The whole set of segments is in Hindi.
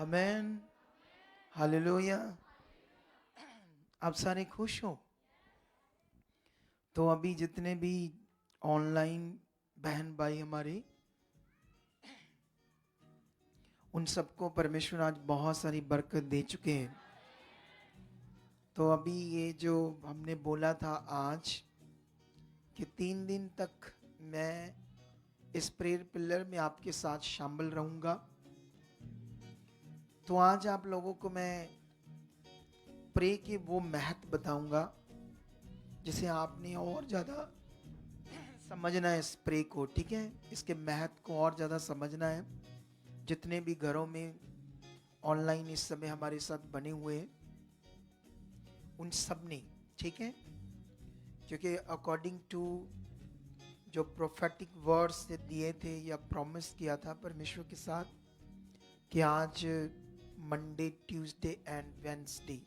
आमेन। हालेलुया। आप सारे खुश हो? तो अभी जितने भी ऑनलाइन बहन भाई हमारे, उन सबको परमेश्वर आज बहुत सारी बरकत दे चुके हैं। तो अभी ये जो हमने बोला था आज कि 3 दिन तक मैं इस प्रेयर पिलर में आपके साथ शामिल रहूंगा। तो आज आप लोगों को मैं प्रे के वो महत्व बताऊंगा जिसे आपने और ज़्यादा समझना है इस प्रे को। ठीक है, इसके महत्व को और ज़्यादा समझना है। जितने भी घरों में ऑनलाइन इस समय हमारे साथ बने हुए हैं उन सब ने, ठीक है, क्योंकि अकॉर्डिंग टू जो प्रोफेटिक वर्ड्स से दिए थे या प्रॉमिस किया था परमेश्वर के साथ कि आज मंडे ट्यूसडे एंड वेडनेसडे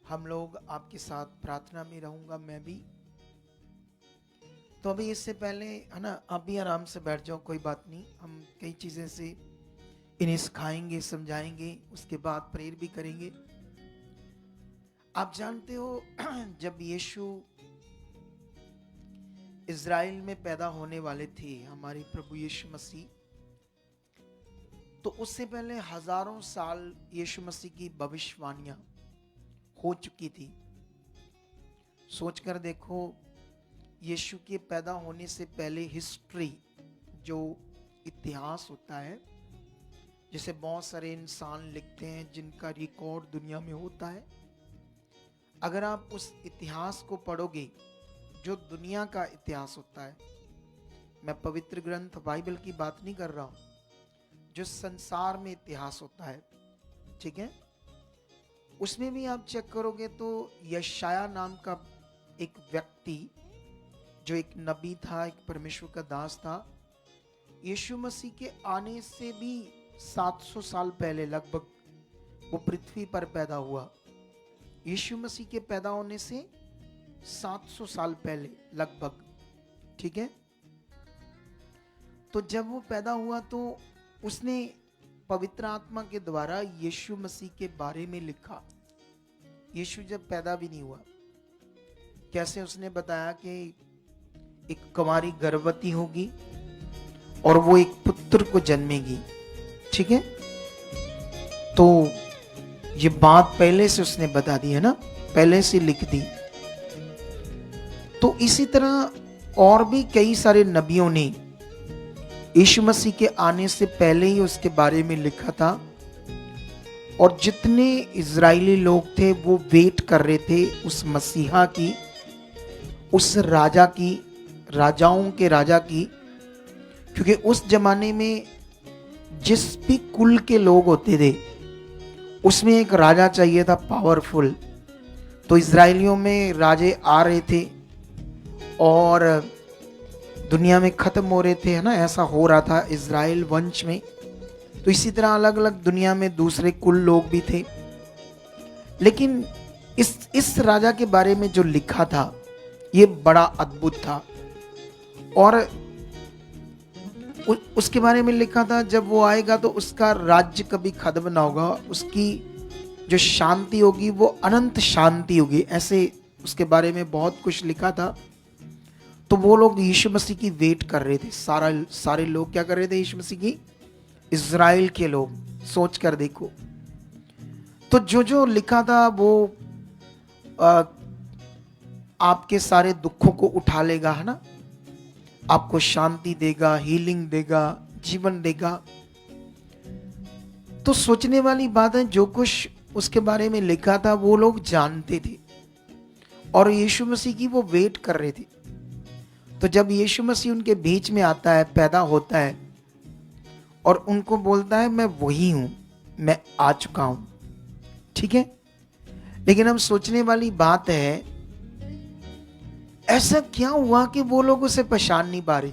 हम लोग आपके साथ प्रार्थना में रहूंगा, मैं भी। तो अभी इससे पहले है ना, आप भी आराम से बैठ जाओ, कोई बात नहीं। हम कई चीज़ें से इन्हें सिखाएंगे, समझाएंगे, उसके बाद प्रेयर भी करेंगे। आप जानते हो जब यीशु इज़राइल में पैदा होने वाले थे, हमारे प्रभु यीशु मसीह, तो उससे पहले हजारों साल यीशु मसीह की भविष्यवाणियां हो चुकी थी। सोचकर देखो, यीशु के पैदा होने से पहले हिस्ट्री, जो इतिहास होता है, जिसे बहुत सारे इंसान लिखते हैं जिनका रिकॉर्ड दुनिया में होता है, अगर आप उस इतिहास को पढ़ोगे जो दुनिया का इतिहास होता है, मैं पवित्र ग्रंथ बाइबल की बात नहीं कर रहा हूं, जो संसार में इतिहास होता है, ठीक है, उसमें भी आप चेक करोगे तो यशाया नाम का एक व्यक्ति जो एक नबी था, एक परमेश्वर का दास था, यीशु मसीह के आने से भी 700 साल पहले लगभग वो पृथ्वी पर पैदा हुआ। यीशु मसीह के पैदा होने से 700 साल पहले लगभग, ठीक है। तो जब वो पैदा हुआ तो उसने पवित्र आत्मा के द्वारा यीशु मसीह के बारे में लिखा। यीशु जब पैदा भी नहीं हुआ, कैसे उसने बताया कि एक कुंवारी गर्भवती होगी और वो एक पुत्र को जन्मेगी, ठीक है। तो ये बात पहले से उसने बता दी है ना, पहले से लिख दी। तो इसी तरह और भी कई सारे नबियों ने यीशु मसीह के आने से पहले ही उसके बारे में लिखा था। और जितने इजरायली लोग थे वो वेट कर रहे थे उस मसीहा की, उस राजा की, राजाओं के राजा की, क्योंकि उस जमाने में जिस भी कुल के लोग होते थे उसमें एक राजा चाहिए था, पावरफुल। तो इजरायलियों में राजे आ रहे थे और दुनिया में खत्म हो रहे थे, है ना, ऐसा हो रहा था इजराइल वंश में। तो इसी तरह अलग अलग दुनिया में दूसरे कुल लोग भी थे। लेकिन इस राजा के बारे में जो लिखा था ये बड़ा अद्भुत था। और उसके बारे में लिखा था जब वो आएगा तो उसका राज्य कभी खत्म ना होगा, उसकी जो शांति होगी वो अनंत शांति होगी। ऐसे उसके बारे में बहुत कुछ लिखा था। तो वो लोग यीशु मसीह की वेट कर रहे थे। सारे लोग क्या कर रहे थे? यीशु मसीह की, इज़राइल के लोग। सोच कर देखो, तो जो जो लिखा था वो आपके सारे दुखों को उठा लेगा, है ना, आपको शांति देगा, हीलिंग देगा, जीवन देगा। तो सोचने वाली बात है, जो कुछ उसके बारे में लिखा था वो लोग जानते थे और यीशु मसीह की वो वेट कर रहे थे। तो जब यीशु मसीह उनके बीच में आता है, पैदा होता है और उनको बोलता है मैं वही हूं, मैं आ चुका हूं, ठीक है। लेकिन अब सोचने वाली बात है, ऐसा क्या हुआ कि वो लोग उसे पहचान नहीं पा रहे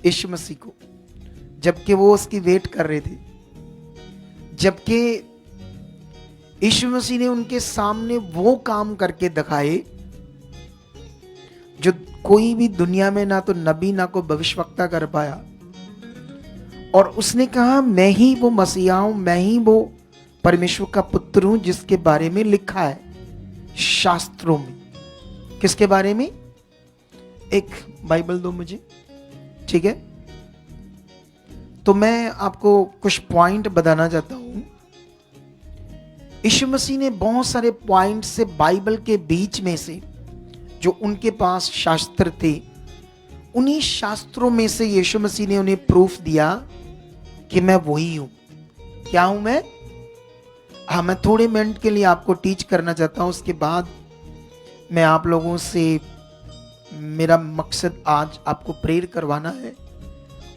यीशु मसीह को, जबकि वो उसकी वेट कर रहे थे, जबकि यीशु मसीह ने उनके सामने वो काम करके दिखाए जो कोई भी दुनिया में ना तो नबी ना को भविष्यवक्ता कर पाया। और उसने कहा मैं ही वो मसीहा हूं, मैं ही वो परमेश्वर का पुत्र हूं जिसके बारे में लिखा है शास्त्रों में। किसके बारे में? एक बाइबल दो मुझे, ठीक है? तो मैं आपको कुछ पॉइंट बताना चाहता हूं। यीशु मसीह ने बहुत सारे पॉइंट से बाइबल के बीच में से जो उनके पास शास्त्र थे, उन्हीं शास्त्रों में से यीशु मसीह ने उन्हें प्रूफ दिया कि मैं वही हूं। क्या हूं मैं? हाँ, मैं थोड़े मिनट के लिए आपको टीच करना चाहता हूं, उसके बाद मैं आप लोगों से, मेरा मकसद आज आपको प्रेयर करवाना है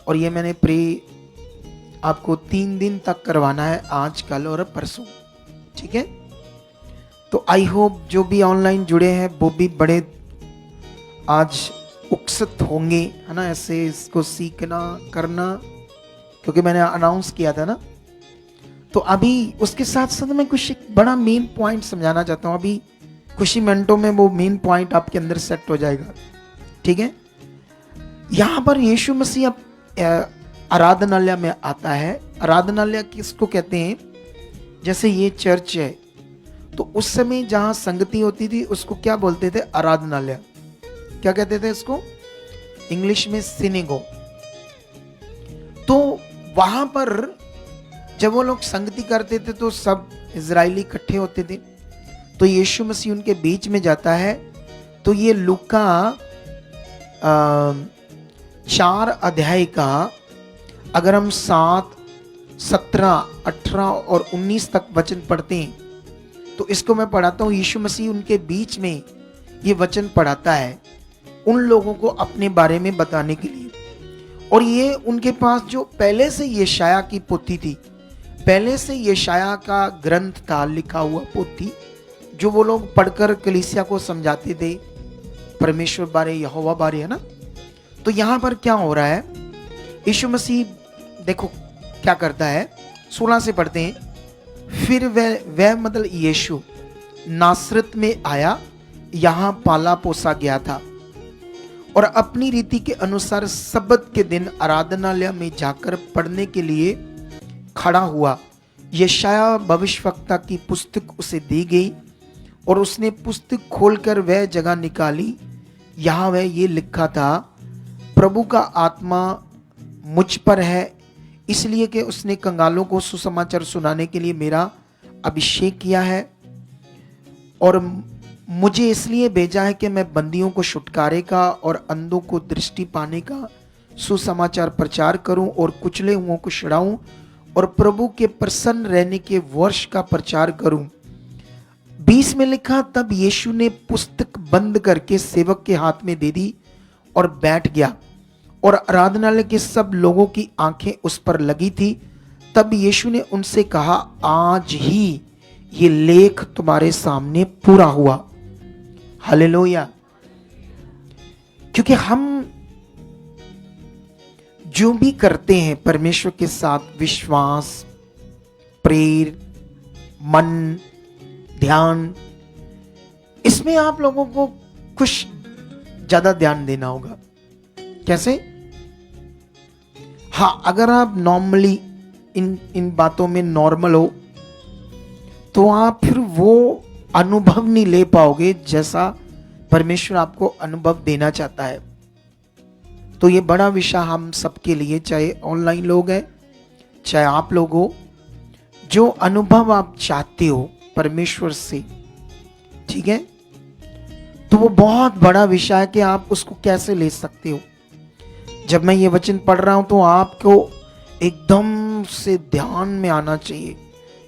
और ये मैंने प्रे आपको 3 दिन तक करवाना है, आज, कल और परसों, ठीक है? तो आई होप जो भी ऑनलाइन जुड़े हैं वो भी बड़े आज उत्सुक होंगे, है ना, ऐसे इसको सीखना करना, क्योंकि मैंने अनाउंस किया था ना। तो अभी उसके साथ साथ मैं कुछ एक बड़ा मेन पॉइंट समझाना चाहता हूँ। अभी कुछ ही मिनटों में वो मेन पॉइंट आपके अंदर सेट हो जाएगा, ठीक है? यहाँ पर यीशु मसीह आराधनालय में आता है। आराधनालय किसको कहते हैं? जैसे ये चर्च है, तो उस समय जहाँ संगति होती थी उसको क्या बोलते थे? आराधनालय। क्या कहते थे इसको? इंग्लिश में सिनेगोग। तो वहां पर जब वो लोग संगति करते थे तो सब इजरायली इकट्ठे होते थे, तो यीशु मसीह उनके बीच में जाता है। तो ये लूका 4 अध्याय का अगर हम 7, 17, 18 और 19 तक वचन पढ़ते हैं, तो इसको मैं पढ़ाता हूँ। यीशु मसीह उनके बीच में ये वचन पढ़ाता है उन लोगों को अपने बारे में बताने के लिए। और ये उनके पास जो पहले से यशाया की पोथी थी, पहले से यशाया का ग्रंथ था, लिखा हुआ पोथी, जो वो लोग पढ़कर कलीसिया को समझाते थे परमेश्वर बारे, यहोवा बारे, है ना। तो यहाँ पर क्या हो रहा है? यीशु मसीह देखो क्या करता है, 16 से पढ़ते हैं। फिर वह मतलब यीशु नासरत में आया, यहाँ पाला पोसा गया था और अपनी रीति के अनुसार सब्बत के दिन आराधनालय में जाकर पढ़ने के लिए खड़ा हुआ। यशाया भविष्यवक्ता की पुस्तक उसे दी गई और उसने पुस्तक खोलकर वह जगह निकाली। यहाँ वह ये लिखा था, प्रभु का आत्मा मुझ पर है, इसलिए कि उसने कंगालों को सुसमाचार सुनाने के लिए मेरा अभिषेक किया है और मुझे इसलिए भेजा है कि मैं बंदियों को छुटकारे का और अंधों को दृष्टि पाने का सुसमाचार प्रचार करूं और कुचले हुओं को छुड़ाऊं और प्रभु के प्रसन्न रहने के वर्ष का प्रचार करूं। 20 में लिखा, तब यीशु ने पुस्तक बंद करके सेवक के हाथ में दे दी और बैठ गया और आराधनालय के सब लोगों की आंखें उस पर लगी थी। तब यीशु ने उनसे कहा, आज ही ये लेख तुम्हारे सामने पूरा हुआ। हालेलुया। क्योंकि हम जो भी करते हैं परमेश्वर के साथ विश्वास, प्रेर, मन, ध्यान, इसमें आप लोगों को कुछ ज्यादा ध्यान देना होगा। कैसे? हाँ, अगर आप नॉर्मली इन बातों में नॉर्मल हो तो आप फिर वो अनुभव नहीं ले पाओगे जैसा परमेश्वर आपको अनुभव देना चाहता है। तो ये बड़ा विषय हम सबके लिए, चाहे ऑनलाइन लोग हैं चाहे आप लोग हो, जो अनुभव आप चाहते हो परमेश्वर से, ठीक है, तो वो बहुत बड़ा विषय है कि आप उसको कैसे ले सकते हो। जब मैं ये वचन पढ़ रहा हूं तो आपको एकदम से ध्यान में आना चाहिए,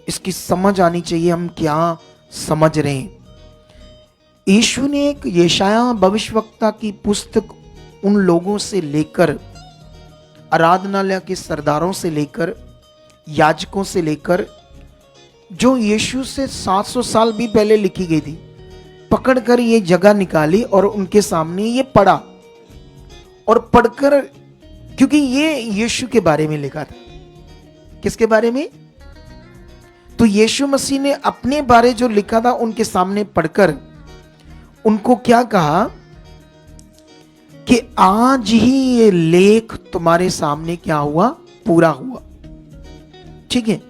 इसकी समझ आनी चाहिए हम क्या समझ रहे हैं। यीशु ने एक यशाया भविष्यवक्ता की पुस्तक उन लोगों से लेकर, आराधनालय के सरदारों से लेकर, याजकों से लेकर, जो यीशु से 700 साल भी पहले लिखी गई थी, पकड़कर ये जगह निकाली और उनके सामने ये पढ़ा। और पढ़कर, क्योंकि ये यीशु के बारे में लिखा था। किसके बारे में? तो यीशु मसीह ने अपने बारे जो लिखा था उनके सामने पढ़कर उनको क्या कहा कि आज ही ये लेख तुम्हारे सामने क्या हुआ? पूरा हुआ। ठीक है,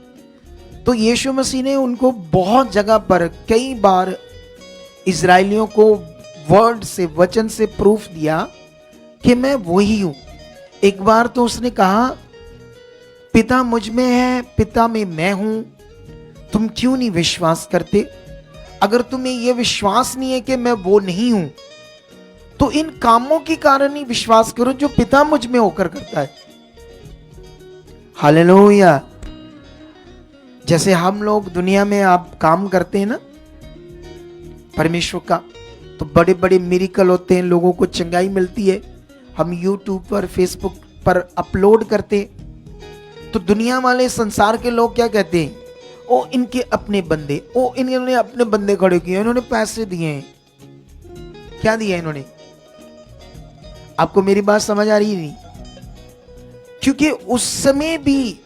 तो यीशु मसीह ने उनको बहुत जगह पर कई बार इजरायलियों को वर्ड से, वचन से प्रूफ दिया कि मैं वही हूं। एक बार तो उसने कहा, पिता मुझ में है, पिता में मैं हूं, तुम क्यों नहीं विश्वास करते? अगर तुम्हें यह विश्वास नहीं है कि मैं वो नहीं हूं, तो इन कामों के कारण ही विश्वास करो जो पिता मुझ में होकर करता है। हालेलुया। जैसे हम लोग दुनिया में आप काम करते हैं ना परमेश्वर का, तो बड़े बड़े मिरेकल होते हैं, लोगों को चंगाई मिलती है, हम यूट्यूब पर, फेसबुक पर अपलोड करते, तो दुनिया वाले, संसार के लोग क्या कहते हैं? ओ इनके अपने बंदे, ओ इन्होंने अपने बंदे खड़े किए, इन्होंने पैसे दिए हैं। क्या दिया इन्होंने? आपको मेरी बात समझ आ रही नहीं? क्योंकि उस समय भी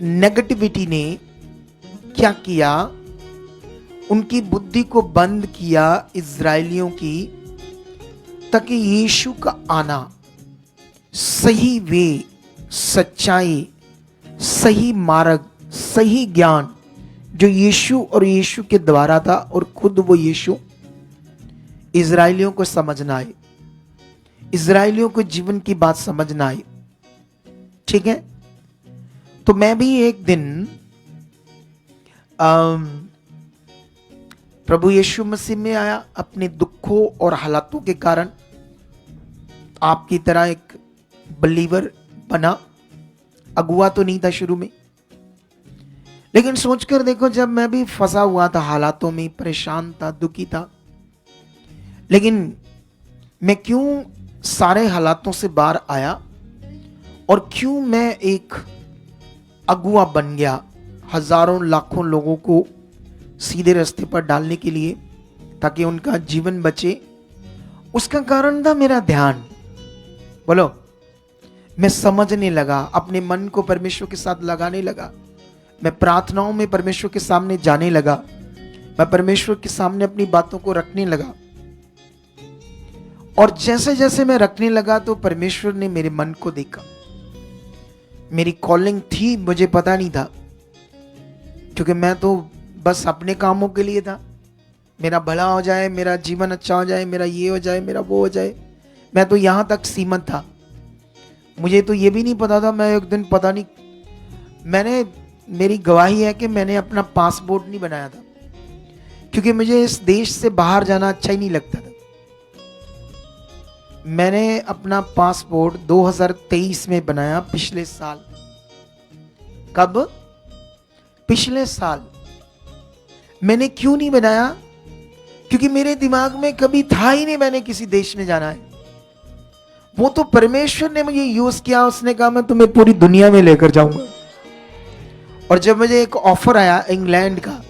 नेगेटिविटी ने क्या किया, उनकी बुद्धि को बंद किया इजरायलियों की, ताकि यीशु का आना, सही वे, सच्चाई, सही मार्ग, सही ज्ञान जो यीशु और यीशु के द्वारा था, और खुद वो यीशु इजरायलियों को समझना आए, इजरायलियों को जीवन की बात समझना आए। ठीक है, तो मैं भी एक दिन प्रभु यीशु मसीह में आया, अपने दुखों और हालातों के कारण आपकी तरह एक बिलीवर बना। अगुआ तो नहीं था शुरू में, लेकिन सोचकर देखो, जब मैं भी फंसा हुआ था हालातों में, परेशान था, दुखी था, लेकिन मैं क्यों सारे हालातों से बाहर आया, और क्यों मैं एक अगुआ बन गया हजारों लाखों लोगों को सीधे रास्ते पर डालने के लिए, ताकि उनका जीवन बचे। उसका कारण था मेरा ध्यान। बोलो, मैं समझने लगा, अपने मन को परमेश्वर के साथ लगाने लगा, मैं प्रार्थनाओं में परमेश्वर के सामने जाने लगा, मैं परमेश्वर के सामने अपनी बातों को रखने लगा। और जैसे जैसे मैं रखने लगा, तो परमेश्वर ने मेरे मन को देखा। मेरी कॉलिंग थी, मुझे पता नहीं था, क्योंकि मैं तो बस अपने कामों के लिए था, मेरा भला हो जाए, मेरा जीवन अच्छा हो जाए, मेरा ये हो जाए, मेरा वो हो जाए, मैं तो यहां तक सीमित था। मुझे तो ये भी नहीं पता था, मैं एक दिन, पता नहीं, मेरी गवाही है कि मैंने अपना पासपोर्ट नहीं बनाया था, क्योंकि मुझे इस देश से बाहर जाना अच्छा ही नहीं लगता था। मैंने अपना पासपोर्ट 2023 में बनाया, पिछले साल। कब? पिछले साल। मैंने क्यों नहीं बनाया? क्योंकि मेरे दिमाग में कभी था ही नहीं मैंने किसी देश में जाना है। वो तो परमेश्वर ने मुझे यूज किया, उसने कहा मैं तुम्हें पूरी दुनिया में लेकर जाऊंगा। और जब मुझे एक ऑफर आया इंग्लैंड का,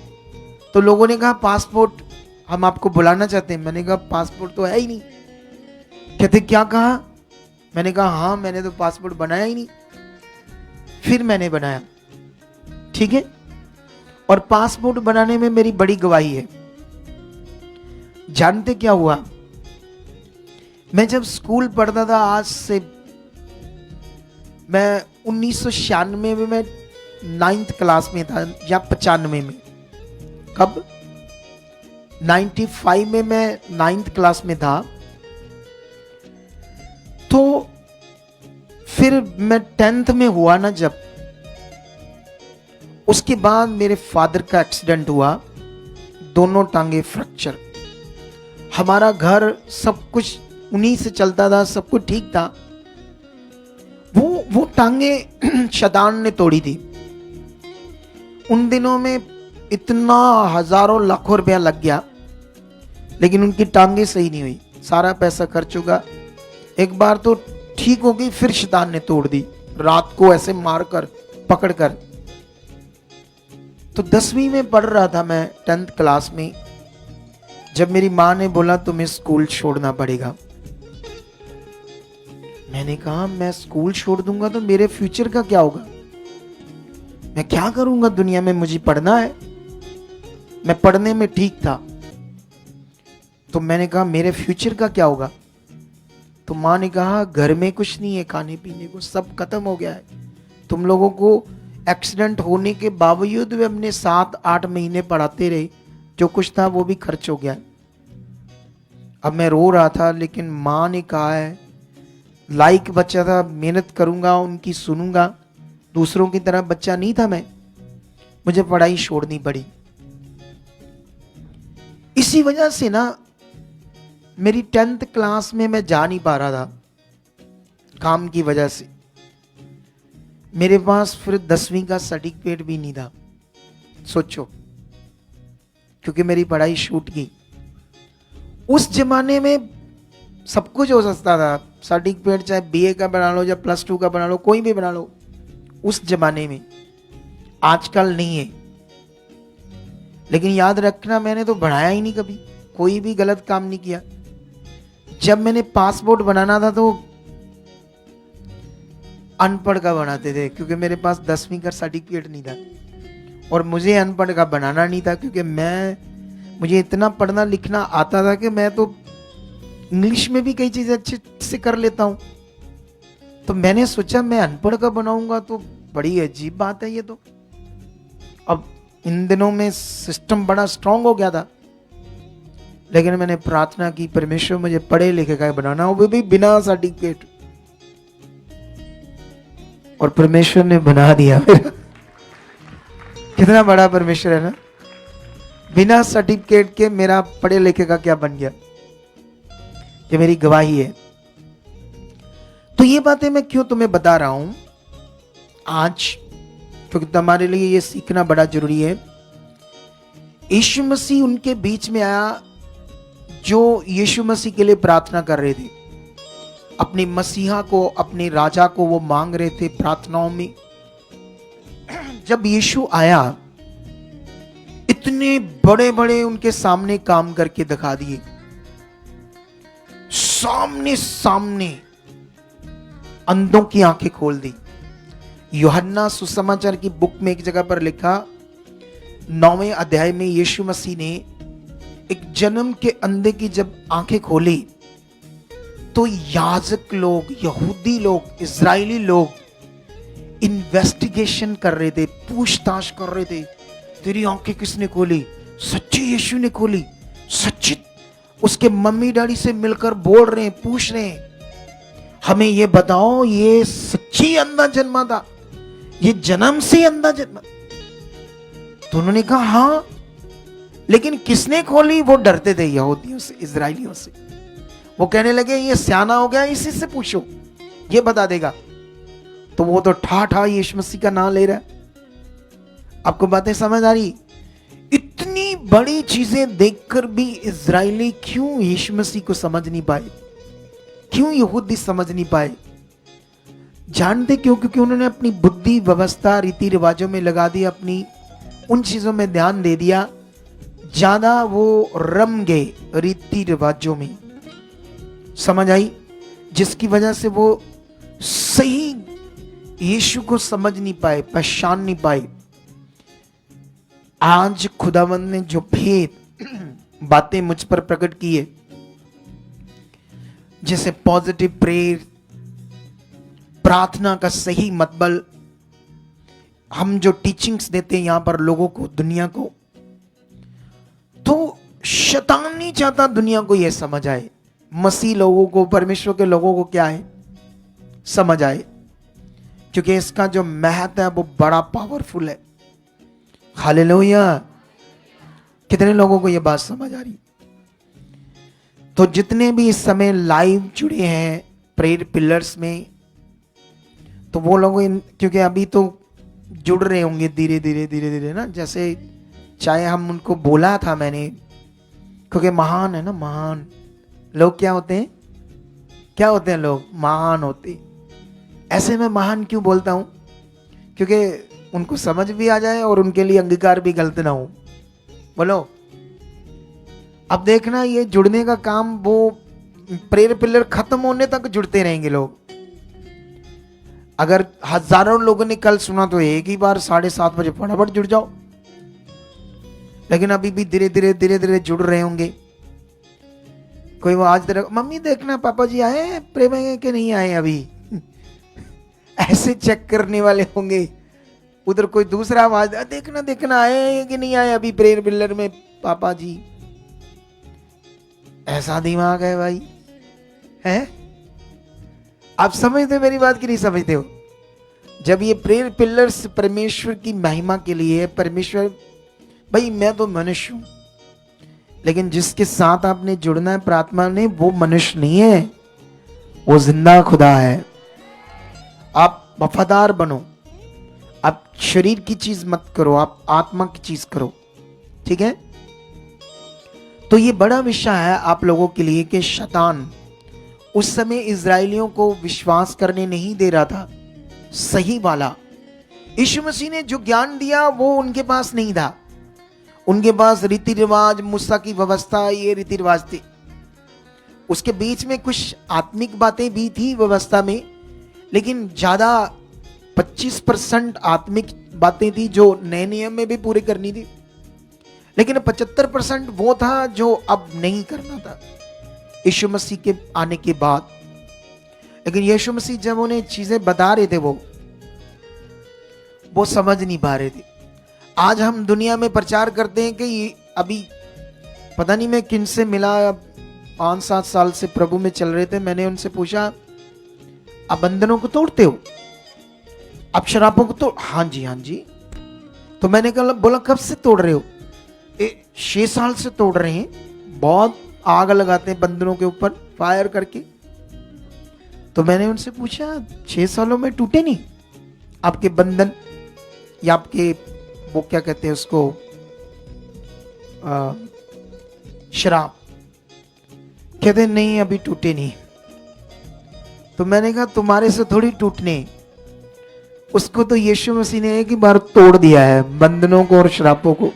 तो लोगों ने कहा पासपोर्ट हम आपको बुलाना चाहते हैं। मैंने कहा पासपोर्ट तो है ही नहीं। कहते क्या कहा? मैंने कहा हाँ, मैंने तो पासपोर्ट बनाया ही नहीं। फिर मैंने बनाया, ठीक है। और पासपोर्ट बनाने में मेरी बड़ी गवाही है। जानते क्या हुआ? मैं जब स्कूल पढ़ता था, आज से मैं 1996 में मैं 9th क्लास में था, या 95 में। कब? 95 में मैं 9th क्लास में था। तो फिर मैं 10th में हुआ ना जब, उसके बाद मेरे फादर का एक्सीडेंट हुआ, दोनों टांगे फ्रैक्चर। हमारा घर सब कुछ उन्हीं से चलता था, सब कुछ ठीक था। वो टांगे शैतान ने तोड़ी थी। उन दिनों में इतना हजारों लाखों रुपया लग गया, लेकिन उनकी टांगे सही नहीं हुई। सारा पैसा खर्च होगा। एक बार तो ठीक हो गई, फिर शैतान ने तोड़ दी, रात को ऐसे मारकर, पकड़कर। तो 10वीं में पढ़ रहा था मैं, 10th क्लास में, जब मेरी माँ ने बोला तुम्हें स्कूल छोड़ना पड़ेगा। मैंने कहा मैं स्कूल छोड़ दूंगा तो मेरे फ्यूचर का क्या होगा? मैं क्या करूंगा दुनिया में? मुझे पढ़ना है। मैं पढ़ने में ठीक था, तो मैंने कहा मेरे फ्यूचर का क्या होगा? तो माँ ने कहा घर में कुछ नहीं है खाने पीने को, सब खत्म हो गया है, तुम लोगों को एक्सीडेंट होने के बावजूद भी हमने 7-8 महीने पढ़ाते रहे, जो कुछ था वो भी खर्च हो गया। अब मैं रो रहा था, लेकिन माँ ने कहा है, लाइक बच्चा था, मेहनत करूंगा, उनकी सुनूंगा, दूसरों की तरह बच्चा नहीं था मैं, मुझे पढ़ाई छोड़नी पड़ी। इसी वजह से ना मेरी 10th क्लास में मैं जा नहीं पा रहा था, काम की वजह से। मेरे पास फिर 10वीं का सर्टिफिकेट भी नहीं था, सोचो, क्योंकि मेरी पढ़ाई छूट गई। उस जमाने में सब कुछ हो सकता था, सर्टिफिकेट चाहे बीए का बना लो या +2 का बना लो, कोई भी बना लो, उस जमाने में। आजकल नहीं है। लेकिन याद रखना, मैंने तो बढ़ाया ही नहीं कभी, कोई भी गलत काम नहीं किया। जब मैंने पासपोर्ट बनाना था तो अनपढ़ का बनाते थे, क्योंकि मेरे पास 10वीं का सर्टिफिकेट नहीं था, और मुझे अनपढ़ का बनाना नहीं था, क्योंकि मुझे इतना पढ़ना लिखना आता था कि मैं तो इंग्लिश में भी कई चीजें अच्छे से कर लेता हूं। तो मैंने सोचा मैं अनपढ़ का बनाऊंगा तो बड़ी अजीब बात है ये तो। अब इन दिनों में सिस्टम बड़ा स्ट्रांग हो गया था, लेकिन मैंने प्रार्थना की, परमेश्वर मुझे पढ़े लिखे का बनाना, वो भी बिना सर्टिफिकेट, और परमेश्वर ने बना दिया मेरा। कितना बड़ा परमेश्वर है ना। बिना सर्टिफिकेट के मेरा पढ़े लिखे का क्या बन गया, ये मेरी गवाही है। तो ये बातें मैं क्यों तुम्हें बता रहा हूं आज, क्योंकि तुम्हारे लिए ये सीखना बड़ा जरूरी है। यीशु मसीह उनके बीच में आया जो यीशु मसीह के लिए प्रार्थना कर रहे थे, अपने मसीहा को, अपने राजा को वो मांग रहे थे प्रार्थनाओं में। जब यीशु आया, इतने बड़े बड़े उनके सामने काम करके दिखा दिए, सामने सामने अंधों की आंखें खोल दी। यूहन्ना सुसमाचार की बुक में एक जगह पर लिखा, 9वें अध्याय में यीशु मसीह ने एक जन्म के अंधे की जब आंखें खोली, तो याजक लोग, यहूदी लोग, इजरायली लोग इन्वेस्टिगेशन कर रहे थे, पूछताछ कर रहे थे, तेरी आंखें किसने खोली? सच्ची यीशु ने खोली, सच्ची। उसके मम्मी डैडी से मिलकर बोल रहे हैं, पूछ रहे हैं, हमें ये बताओ, ये सच्ची अंधा जन्मा था, ये जन्म से अंधा जन्मा? तो उन्होंने कहा हाँ, लेकिन किसने खोली? वो डरते थे यहूदियों से, इजरायलियों से। वो कहने लगे ये सियाना हो गया, इसी से पूछो, ये बता देगा। तो वो तो ठा यीशु मसीह का नाम ले रहा है। आपको बातें समझ आ रही? इतनी बड़ी चीजें देखकर भी इजरायली क्यों यीशु मसीह को समझ नहीं पाए? क्यों यहूदी समझ नहीं पाए? जानते क्यों? क्योंकि उन्होंने अपनी बुद्धि, व्यवस्था, रीति रिवाजों में लगा दी, अपनी उन चीजों में ध्यान दे दिया, ज्यादा वो रम गए रीति रिवाजों में। समझ आई? जिसकी वजह से वो सही यीशु को समझ नहीं पाए, पहचान नहीं पाए। आज खुदावंद ने जो भेद बातें मुझ पर प्रकट की है, जैसे पॉजिटिव प्रेयर, प्रार्थना का सही मतबल, हम जो टीचिंग्स देते हैं यहां पर लोगों को, दुनिया को, तो शैतान नहीं चाहता दुनिया को यह समझ आए, मसीह लोगों को, परमेश्वर के लोगों को क्या है समझ आए, क्योंकि इसका जो महत्व है वो बड़ा पावरफुल है। हालेलुया! कितने लोगों को यह बात समझ आ रही? तो जितने भी इस समय लाइव जुड़े हैं प्रेयर पिलर्स में, तो वो लोग, क्योंकि अभी तो जुड़ रहे होंगे धीरे धीरे ना, जैसे चाहे हम उनको बोला था मैंने, क्योंकि महान है ना, महान लोग क्या होते हैं? क्या होते हैं लोग? महान होते। ऐसे में महान क्यों बोलता हूं? क्योंकि उनको समझ भी आ जाए और उनके लिए अंगीकार भी गलत ना हो। बोलो, अब देखना, ये जुड़ने का काम वो प्रेयर पिलर खत्म होने तक जुड़ते रहेंगे लोग। अगर हजारों लोगों ने कल सुना तो एक ही बार 7:30 बजे फटाफट जुड़ जाओ, लेकिन अभी भी धीरे धीरे जुड़ रहे होंगे। कोई वो आज तरह, मम्मी देखना पापा जी आए प्रेम के नहीं आए अभी। ऐसे चेक करने वाले होंगे, उधर कोई दूसरा आवाज, देखना देखना आए कि नहीं आए अभी प्रेयर पिलर में पापा जी। ऐसा दिमाग है भाई, है? आप समझते हो मेरी बात कि नहीं समझते हो? जब ये प्रेयर पिलर्स परमेश्वर की महिमा के लिए है, परमेश्वर, भाई मैं तो मनुष्य हूं, लेकिन जिसके साथ आपने जुड़ना है प्रार्थना ने, वो मनुष्य नहीं है, वो जिंदा खुदा है। आप वफादार बनो, आप शरीर की चीज मत करो, आप आत्मा की चीज करो, ठीक है? तो ये बड़ा विषय है आप लोगों के लिए कि शैतान उस समय इजरायलियों को विश्वास करने नहीं दे रहा था, सही वाला। यीशु मसीह ने जो ज्ञान दिया वो उनके पास नहीं था, उनके पास रीति रिवाज, मूसा की व्यवस्था, ये रीति रिवाज थे। उसके बीच में कुछ आत्मिक बातें भी थी व्यवस्था में, लेकिन ज्यादा 25% आत्मिक बातें थी जो नए नियम में भी पूरी करनी थी, लेकिन 75% वो था जो अब नहीं करना था यीशु मसीह के आने के बाद। लेकिन यीशु मसीह जब उन्हें चीजें बता रहे थे वो समझ नहीं पा रहे थे। आज हम दुनिया में प्रचार करते हैं कि अभी पता नहीं मैं किन से मिला, 5-7 साल से प्रभु में चल रहे थे, मैंने उनसे पूछा आप बंधनों को तोड़ते हो, आप शराबों को तोड़? हाँ जी हाँ जी। तो मैंने कहा, बोला कब से तोड़ रहे हो? 6 साल से तोड़ रहे हैं, बहुत आग लगाते हैं बंधनों के ऊपर फायर करके। तो मैंने उनसे पूछा 6 सालों में टूटे नहीं आपके बंधन, या आपके वो क्या कहते हैं उसको, शराब? कहते नहीं अभी टूटे नहीं। तो मैंने कहा तुम्हारे से थोड़ी टूटने, उसको तो यीशु मसीह ने एक ही बार तोड़ दिया है, बंधनों को और शराबों को।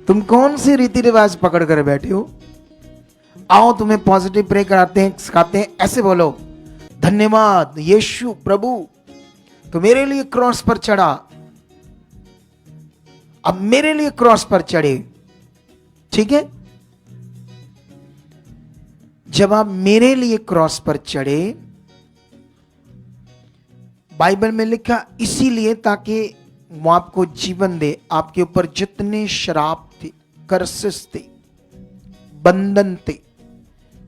तुम कौन सी रीति रिवाज पकड़ कर बैठे हो? आओ तुम्हें पॉजिटिव प्रे कराते हैं, सिखाते हैं, ऐसे बोलो, धन्यवाद यीशु प्रभु तो मेरे लिए क्रॉस पर चढ़ा, अब मेरे लिए क्रॉस पर चढ़े, ठीक है? जब आप मेरे लिए क्रॉस पर चढ़े, बाइबल में लिखा इसीलिए ताकि वो आपको जीवन दे। आपके ऊपर जितने शराब थे, कर्सेस थे, बंधन थे,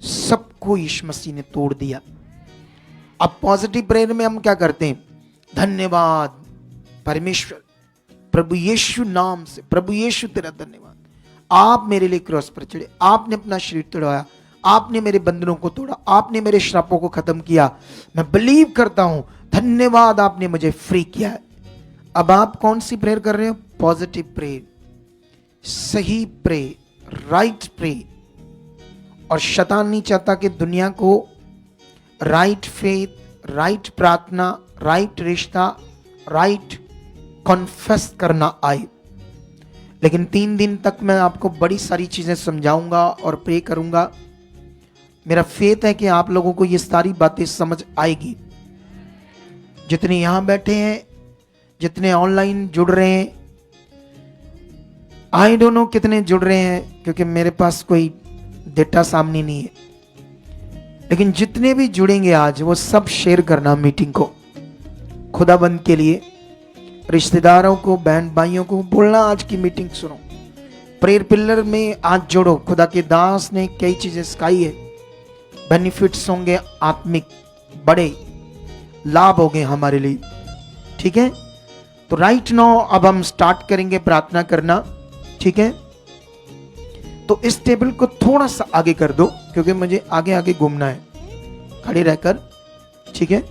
सबको यीशु मसीह ने तोड़ दिया। अब पॉजिटिव प्रेयर में हम क्या करते हैं? धन्यवाद परमेश्वर, प्रभु यीशु नाम से, प्रभु यीशु तेरा धन्यवाद, आप मेरे लिए क्रॉस पर चढ़े, आपने अपना शरीर तोड़ाया, आपने मेरे बंधनों को तोड़ा, आपने मेरे श्रापों को खत्म किया, मैं बिलीव करता हूं, धन्यवाद आपने मुझे फ्री किया है। अब आप कौन सी प्रेयर कर रहे हो? पॉजिटिव प्रेयर, सही प्रेयर, राइट प्रेयर। और शैतान नहीं चाहता कि दुनिया को राइट फेथ, राइट प्रार्थना, राइट रिश्ता, राइट कॉन्फेस करना आए। लेकिन 3 दिन तक मैं आपको बड़ी सारी चीजें समझाऊंगा और प्रे करूंगा। मेरा फेथ है कि आप लोगों को ये सारी बातें समझ आएगी। जितने यहां बैठे हैं, जितने ऑनलाइन जुड़ रहे हैं, आई डोंट नो कितने जुड़ रहे हैं क्योंकि मेरे पास कोई डेटा सामने नहीं है, लेकिन जितने भी जुड़ेंगे आज वो सब शेयर करना मीटिंग को, खुदाबंद के लिए, रिश्तेदारों को, बहन भाइयों को बोलना आज की मीटिंग सुनो, प्रेयर पिलर में आज जोड़ो। खुदा के दास ने कई चीजें सिखाई है, बेनिफिट्स होंगे आत्मिक, बड़े लाभ होंगे हमारे लिए, ठीक है? तो राइट नाउ अब हम स्टार्ट करेंगे प्रार्थना करना, ठीक है? तो इस टेबल को थोड़ा सा आगे कर दो क्योंकि मुझे आगे आगे घूमना है खड़े रहकर, ठीक है?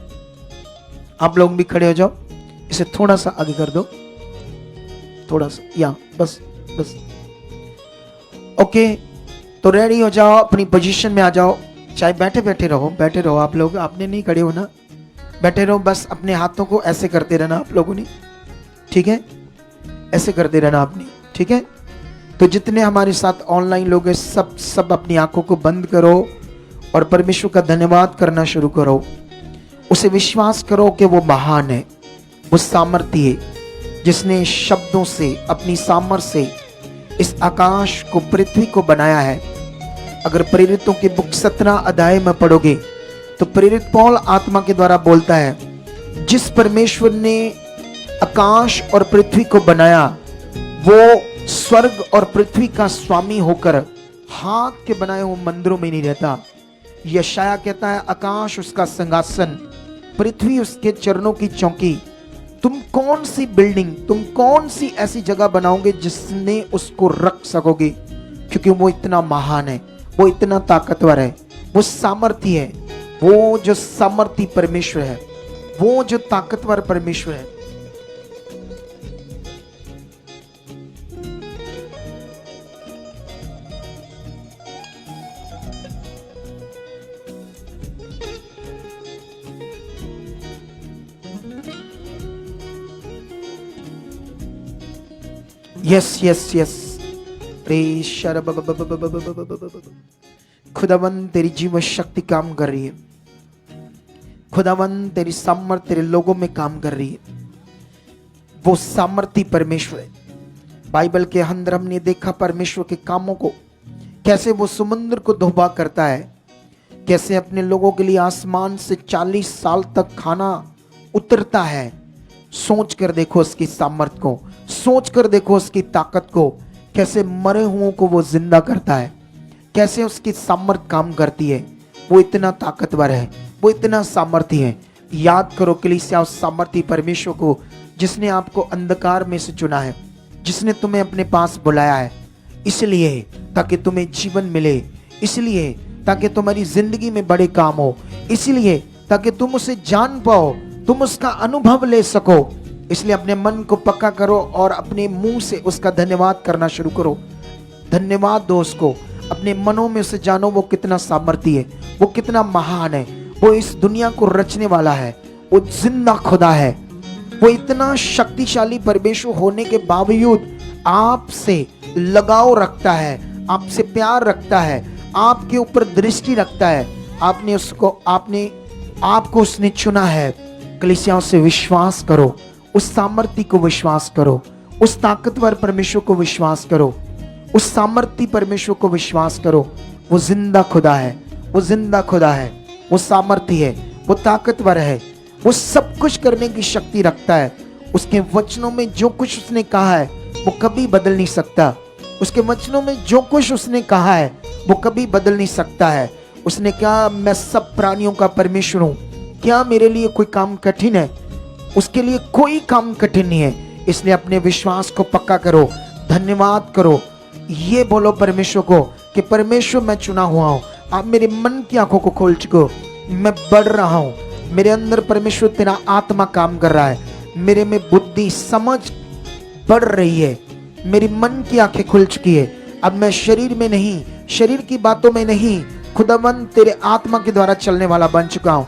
आप लोग भी खड़े हो जाओ, इसे थोड़ा सा आगे कर दो, थोड़ा सा, या बस बस, ओके। तो रेडी हो जाओ, अपनी पोजीशन में आ जाओ, चाहे बैठे बैठे रहो, बैठे रहो आप लोग, आपने नहीं खड़े होना, बैठे रहो, बस अपने हाथों को ऐसे करते रहना आप लोगों ने, ठीक है? ऐसे करते रहना आपने, ठीक है? तो जितने हमारे साथ ऑनलाइन लोग हैं, सब अपनी आंखों को बंद करो और परमेश्वर का धन्यवाद करना शुरू करो। उसे विश्वास करो कि वो महान है, वो सामर्थ्य है जिसने शब्दों से, अपनी सामर्थ्य से इस आकाश को, पृथ्वी को बनाया है। अगर प्रेरितों के बुक 17 अध्याय में पढ़ोगे तो प्रेरित पौल आत्मा के द्वारा बोलता है, जिस परमेश्वर ने आकाश और पृथ्वी को बनाया वो स्वर्ग और पृथ्वी का स्वामी होकर हाथ के बनाए हुए मंदिरों में नहीं रहता। यशाया कहता है आकाश उसका सिंहासन, पृथ्वी उसके चरणों की चौकी। तुम कौन सी बिल्डिंग, तुम कौन सी ऐसी जगह बनाओगे जिसने उसको रख सकोगे, क्योंकि वो इतना महान है, वो इतना ताकतवर है, वो सामर्थी है। वो जो सामर्थी परमेश्वर है, वो जो ताकतवर परमेश्वर है। यस यस यस, खुदावन तेरी जीवन शक्ति काम कर रही है। खुदावन तेरी सामर्थ तेरे लोगों में काम कर रही है। वो सामर्थी परमेश्वर है। बाइबल के अंदर हमने देखा परमेश्वर के कामों को, कैसे वो समुद्र को धोबा करता है, कैसे अपने लोगों के लिए आसमान से 40 साल तक खाना उतरता है। सोच कर देखो उसकी सामर्थ को, सोच कर देखो उसकी ताकत को, कैसे मरे हुओं को वो जिंदा करता है, कैसे उसकी सामर्थ काम करती है। वो इतना ताकतवर है, वो इतना सामर्थी है। याद करो कलीसिया उस सामर्थी परमेश्वर को जिसने आपको अंधकार में से चुना है, जिसने तुम्हें अपने पास बुलाया है, इसलिए ताकि तुम्हें जीवन मिले, इसलिए ताकि तुम्हारी जिंदगी में बड़े काम हो, इसलिए ताकि तुम उसे जान पाओ, तुम उसका अनुभव ले सको। इसलिए अपने मन को पक्का करो और अपने मुंह से उसका धन्यवाद करना शुरू करो। धन्यवाद दो उसको, अपने मनों में उसे जानो वो कितना सामर्थी है, वो कितना महान है, वो इस दुनिया को रचने वाला है, वो जिंदा खुदा है। वो इतना शक्तिशाली परमेश्वर होने के बावजूद आपसे लगाव रखता है, आपसे प्यार रखता है, आपके ऊपर दृष्टि रखता है। आपको उसने चुना है। कलीसियाओं से विश्वास करो, उस सामर्थी को विश्वास करो, उस ताकतवर परमेश्वर को विश्वास करो, उस सामर्थी परमेश्वर को विश्वास करो। वो जिंदा खुदा है, वो जिंदा खुदा है, वो सामर्थी है, वो ताकतवर है, वो सब कुछ करने की शक्ति रखता है। उसके वचनों में जो कुछ उसने कहा है वो कभी बदल नहीं सकता। उसके वचनों में जो कुछ उसने कहा है वो कभी बदल नहीं सकता है। उसने कहा मैं सब प्राणियों का परमेश्वर हूं, क्या मेरे लिए कोई काम कठिन है? उसके लिए कोई काम कठिन नहीं है। इसलिए अपने विश्वास को पक्का करो, धन्यवाद करो, ये बोलो परमेश्वर को कि परमेश्वर मैं चुना हुआ हूं, आप मेरे मन की आंखों को खोल चुके हो, मैं बढ़ रहा हूं, मेरे अंदर परमेश्वर तेरा आत्मा काम कर रहा है, मेरे में बुद्धि समझ बढ़ रही है, मेरी मन की आंखें खुल चुकी है। अब मैं शरीर में नहीं, शरीर की बातों में नहीं, खुदावन तेरे आत्मा के द्वारा चलने वाला बन चुका हूं।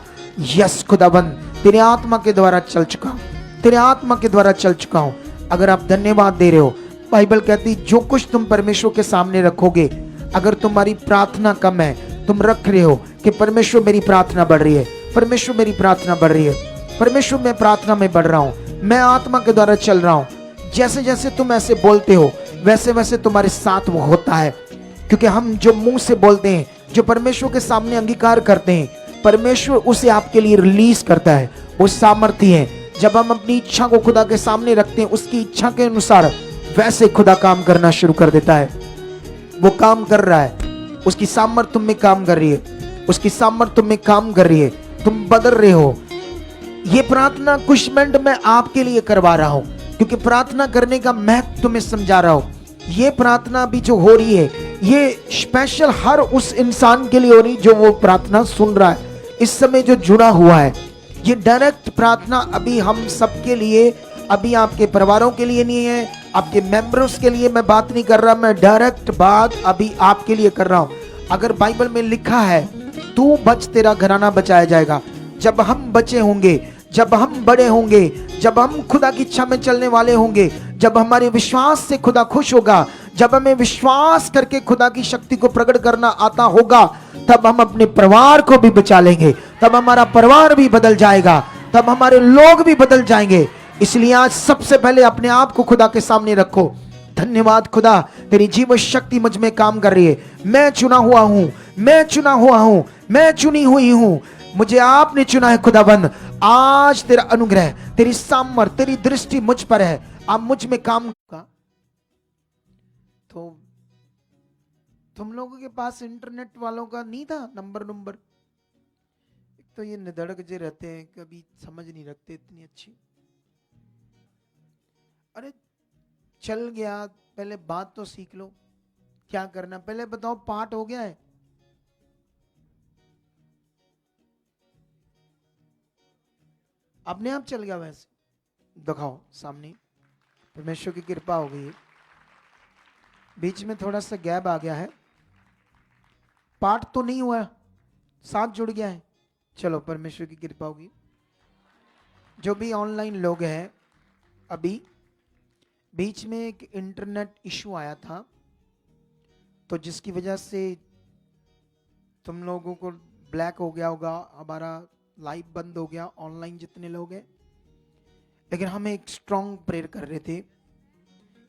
यस खुदावन तेरे आत्मा के द्वारा चल चुका हूं, तेरे आत्मा के द्वारा चल चुका हूं। अगर आप धन्यवाद दे रहे हो, बाइबल कहती जो कुछ तुम परमेश्वर के सामने रखोगे, अगर तुम्हारी प्रार्थना कम है, तुम रख रहे हो कि परमेश्वर मेरी प्रार्थना बढ़ रही है, परमेश्वर मेरी प्रार्थना बढ़ रही है, परमेश्वर मैं प्रार्थना में बढ़ रहा हूं, मैं आत्मा के द्वारा चल रहा हूं। जैसे जैसे तुम ऐसे बोलते हो वैसे वैसे तुम्हारे साथ वो होता है। क्योंकि हम जो मुंह से बोलते हैं, जो परमेश्वर के सामने अंगीकार करते हैं, परमेश्वर उसे आपके लिए रिलीज करता है। वो सामर्थी है। जब हम अपनी इच्छा को खुदा के सामने रखते हैं, उसकी इच्छा के अनुसार वैसे खुदा काम करना शुरू कर देता है। वो काम कर रहा है, उसकी सामर्थ तुम में काम कर रही है, उसकी सामर्थ तुम में काम कर रही है, तुम बदल रहे हो। ये प्रार्थना कुछ मिनट में आपके लिए करवा रहा हूं, क्योंकि प्रार्थना करने का महत्व तुम्हें समझा रहा हूं। ये प्रार्थना अभी जो हो रही है, ये स्पेशल हर उस इंसान के लिए हो रही जो वो प्रार्थना सुन रहा है, इस समय जो जुड़ा हुआ है। ये डायरेक्ट प्रार्थना अभी हम सबके लिए, अभी आपके परिवारों के लिए नहीं है, आपके मेंबर्स के लिए मैं बात नहीं कर रहा, मैं डायरेक्ट बात अभी आपके लिए कर रहा हूं। अगर बाइबल में लिखा है तू बच तेरा घराना बचाया जाएगा, जब हम बचे होंगे, जब हम बड़े होंगे, जब हम खुदा की इच्छा में चलने वाले होंगे, जब हमारे विश्वास से खुदा खुश होगा, जब हमें विश्वास करके खुदा की शक्ति को प्रकट करना आता होगा, तब हम अपने परिवार को भी बचा लेंगे, तब हमारा परिवार भी बदल जाएगा, तब हमारे लोग भी बदल जाएंगे। इसलिए आज सबसे पहले अपने आप को खुदा के सामने रखो। धन्यवाद खुदा, तेरी जीवन शक्ति मुझ में काम कर रही है। मैं चुना हुआ हूं, मैं चुना हुआ हूं, मैं चुनी हुई हूं। मुझे आपने चुना है खुदाबंद। आज तेरा अनुग्रह, तेरी सामर्थ, तेरी दृष्टि मुझ पर है। आप मुझ में काम का। तो तुम लोगों के पास इंटरनेट वालों का नहीं था नंबर। एक तो ये निधड़क जे रहते हैं, कभी समझ नहीं रखते इतनी अच्छी। अरे चल गया, पहले बात तो सीख लो, क्या करना पहले बताओ। पाठ हो गया है? अपने आप चल गया? वैसे दिखाओ सामने। परमेश्वर की कृपा हो गई है। बीच में थोड़ा सा गैप आ गया है, पाठ तो नहीं हुआ, साथ जुड़ गया है। चलो परमेश्वर की कृपा होगी। जो भी ऑनलाइन लोग हैं, अभी बीच में एक इंटरनेट इशू आया था, तो जिसकी वजह से तुम लोगों को ब्लैक हो गया होगा, हमारा लाइव बंद हो गया, ऑनलाइन जितने लोग हैं। लेकिन हम एक स्ट्रॉन्ग प्रेयर कर रहे थे।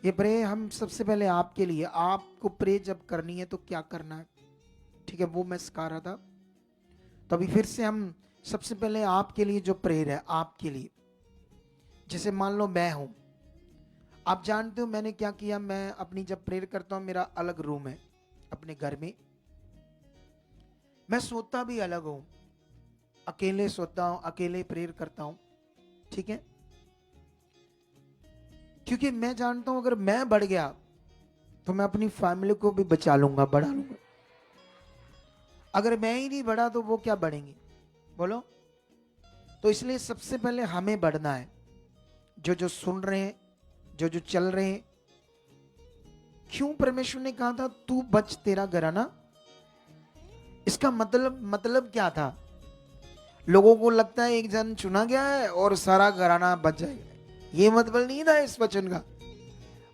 ये प्रे हम सबसे पहले आपके लिए, आपको प्रे जब करनी है तो क्या करना है, ठीक है, वो मैं सिखा रहा था। तो अभी फिर से हम सबसे पहले आपके लिए जो प्रेयर है, आपके लिए, जैसे मान लो मैं हूं, आप जानते हो मैंने क्या किया। मैं अपनी जब प्रेयर करता हूं, मेरा अलग रूम है अपने घर में, मैं सोता भी अलग हूं, अकेले सोता हूं, अकेले प्रेयर करता हूं, ठीक है। क्योंकि मैं जानता हूं अगर मैं बढ़ गया तो मैं अपनी फैमिली को भी बचा लूंगा, बढ़ा लूंगा। अगर मैं ही नहीं बढ़ा तो वो क्या बढ़ेंगे, बोलो। तो इसलिए सबसे पहले हमें बढ़ना है। जो सुन रहे हैं, जो चल रहे हैं, क्यों परमेश्वर ने कहा था तू बच तेरा घराना? इसका मतलब क्या था? लोगों को लगता है एक जन चुना गया है और सारा घराना बच जाएगा। ये मतलब नहीं था इस वचन का।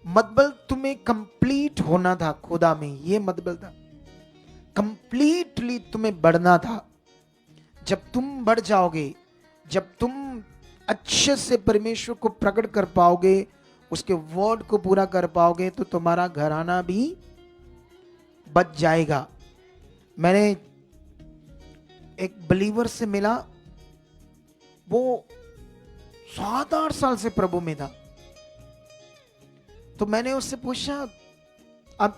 मतलब तुम्हें कंप्लीट होना था खुदा में, ये मतलब था। कंप्लीटली तुम्हें बढ़ना था। जब तुम बढ़ जाओगे, जब तुम अच्छे से परमेश्वर को प्रकट कर पाओगे, उसके वर्ड को पूरा कर पाओगे, तो तुम्हारा घराना भी बच जाएगा। मैंने एक बिलीवर से मिला, वो 7-8 साल से प्रभु में था। तो मैंने उससे पूछा, अब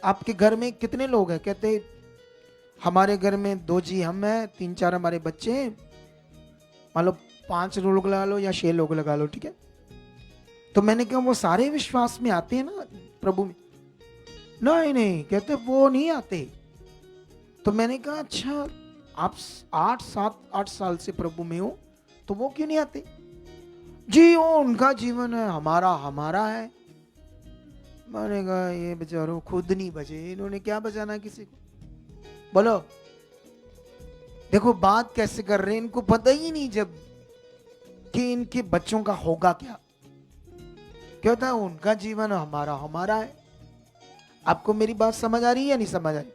आपके घर में कितने लोग हैं? कहते हमारे घर में 2 जी हम हैं, 3-4 हमारे बच्चे हैं, मान लो 5 लोग लगा लो या 6 लोग लगा लो, ठीक है। तो मैंने कहा वो सारे विश्वास में आते हैं ना प्रभु में? नहीं, कहते वो नहीं आते। तो मैंने कहा अच्छा, आप 8 साल से प्रभु में हो, तो वो क्यों नहीं आते? जी वो उनका जीवन है, हमारा है। मैंने कहा ये बेचारों खुद नहीं बचे, इन्होंने क्या बचाना किसी को, बोलो। देखो बात कैसे कर रहे हैं, इनको पता ही नहीं जब कि इनके बच्चों का होगा क्या। क्या होता है, उनका जीवन हमारा है। आपको मेरी बात समझ आ रही है या नहीं समझ आ रही?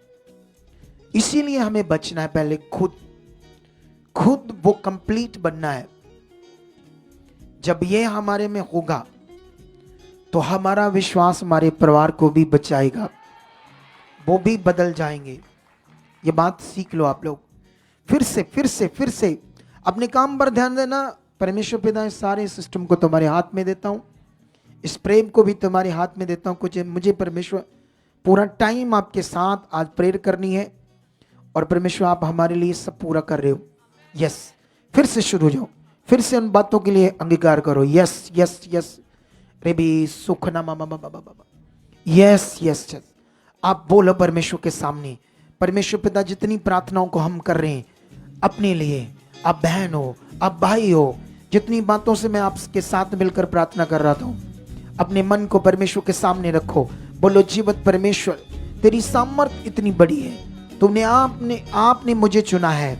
इसीलिए हमें बचना है पहले, खुद वो कंप्लीट बनना है। जब ये हमारे में होगा तो हमारा विश्वास हमारे परिवार को भी बचाएगा, वो भी बदल जाएंगे। ये बात सीख लो आप लोग। फिर से अपने काम पर ध्यान देना। परमेश्वर पिता इस सारे सिस्टम को तुम्हारे हाथ में देता हूं, इस प्रेम को भी तुम्हारे हाथ में देता हूं। कुछ मुझे परमेश्वर पूरा टाइम आपके साथ आज प्रेयर करनी है, और परमेश्वर आप हमारे लिए सब पूरा कर रहे हो। यस, फिर से शुरू हो जाओ, फिर से उन बातों के लिए अंगीकार करो। यस रेबी सुख ना मामा, यस। आप बोलो परमेश्वर के सामने, परमेश्वर पिता जितनी प्रार्थनाओं को हम कर रहे हैं अपने लिए, आप बहन हो, आप भाई हो, जितनी बातों से मैं आपके साथ मिलकर प्रार्थना कर रहा था, अपने मन को परमेश्वर के सामने रखो। बोलो जीवत परमेश्वर, तेरी सामर्थ इतनी बड़ी है, तुमने आपने मुझे चुना है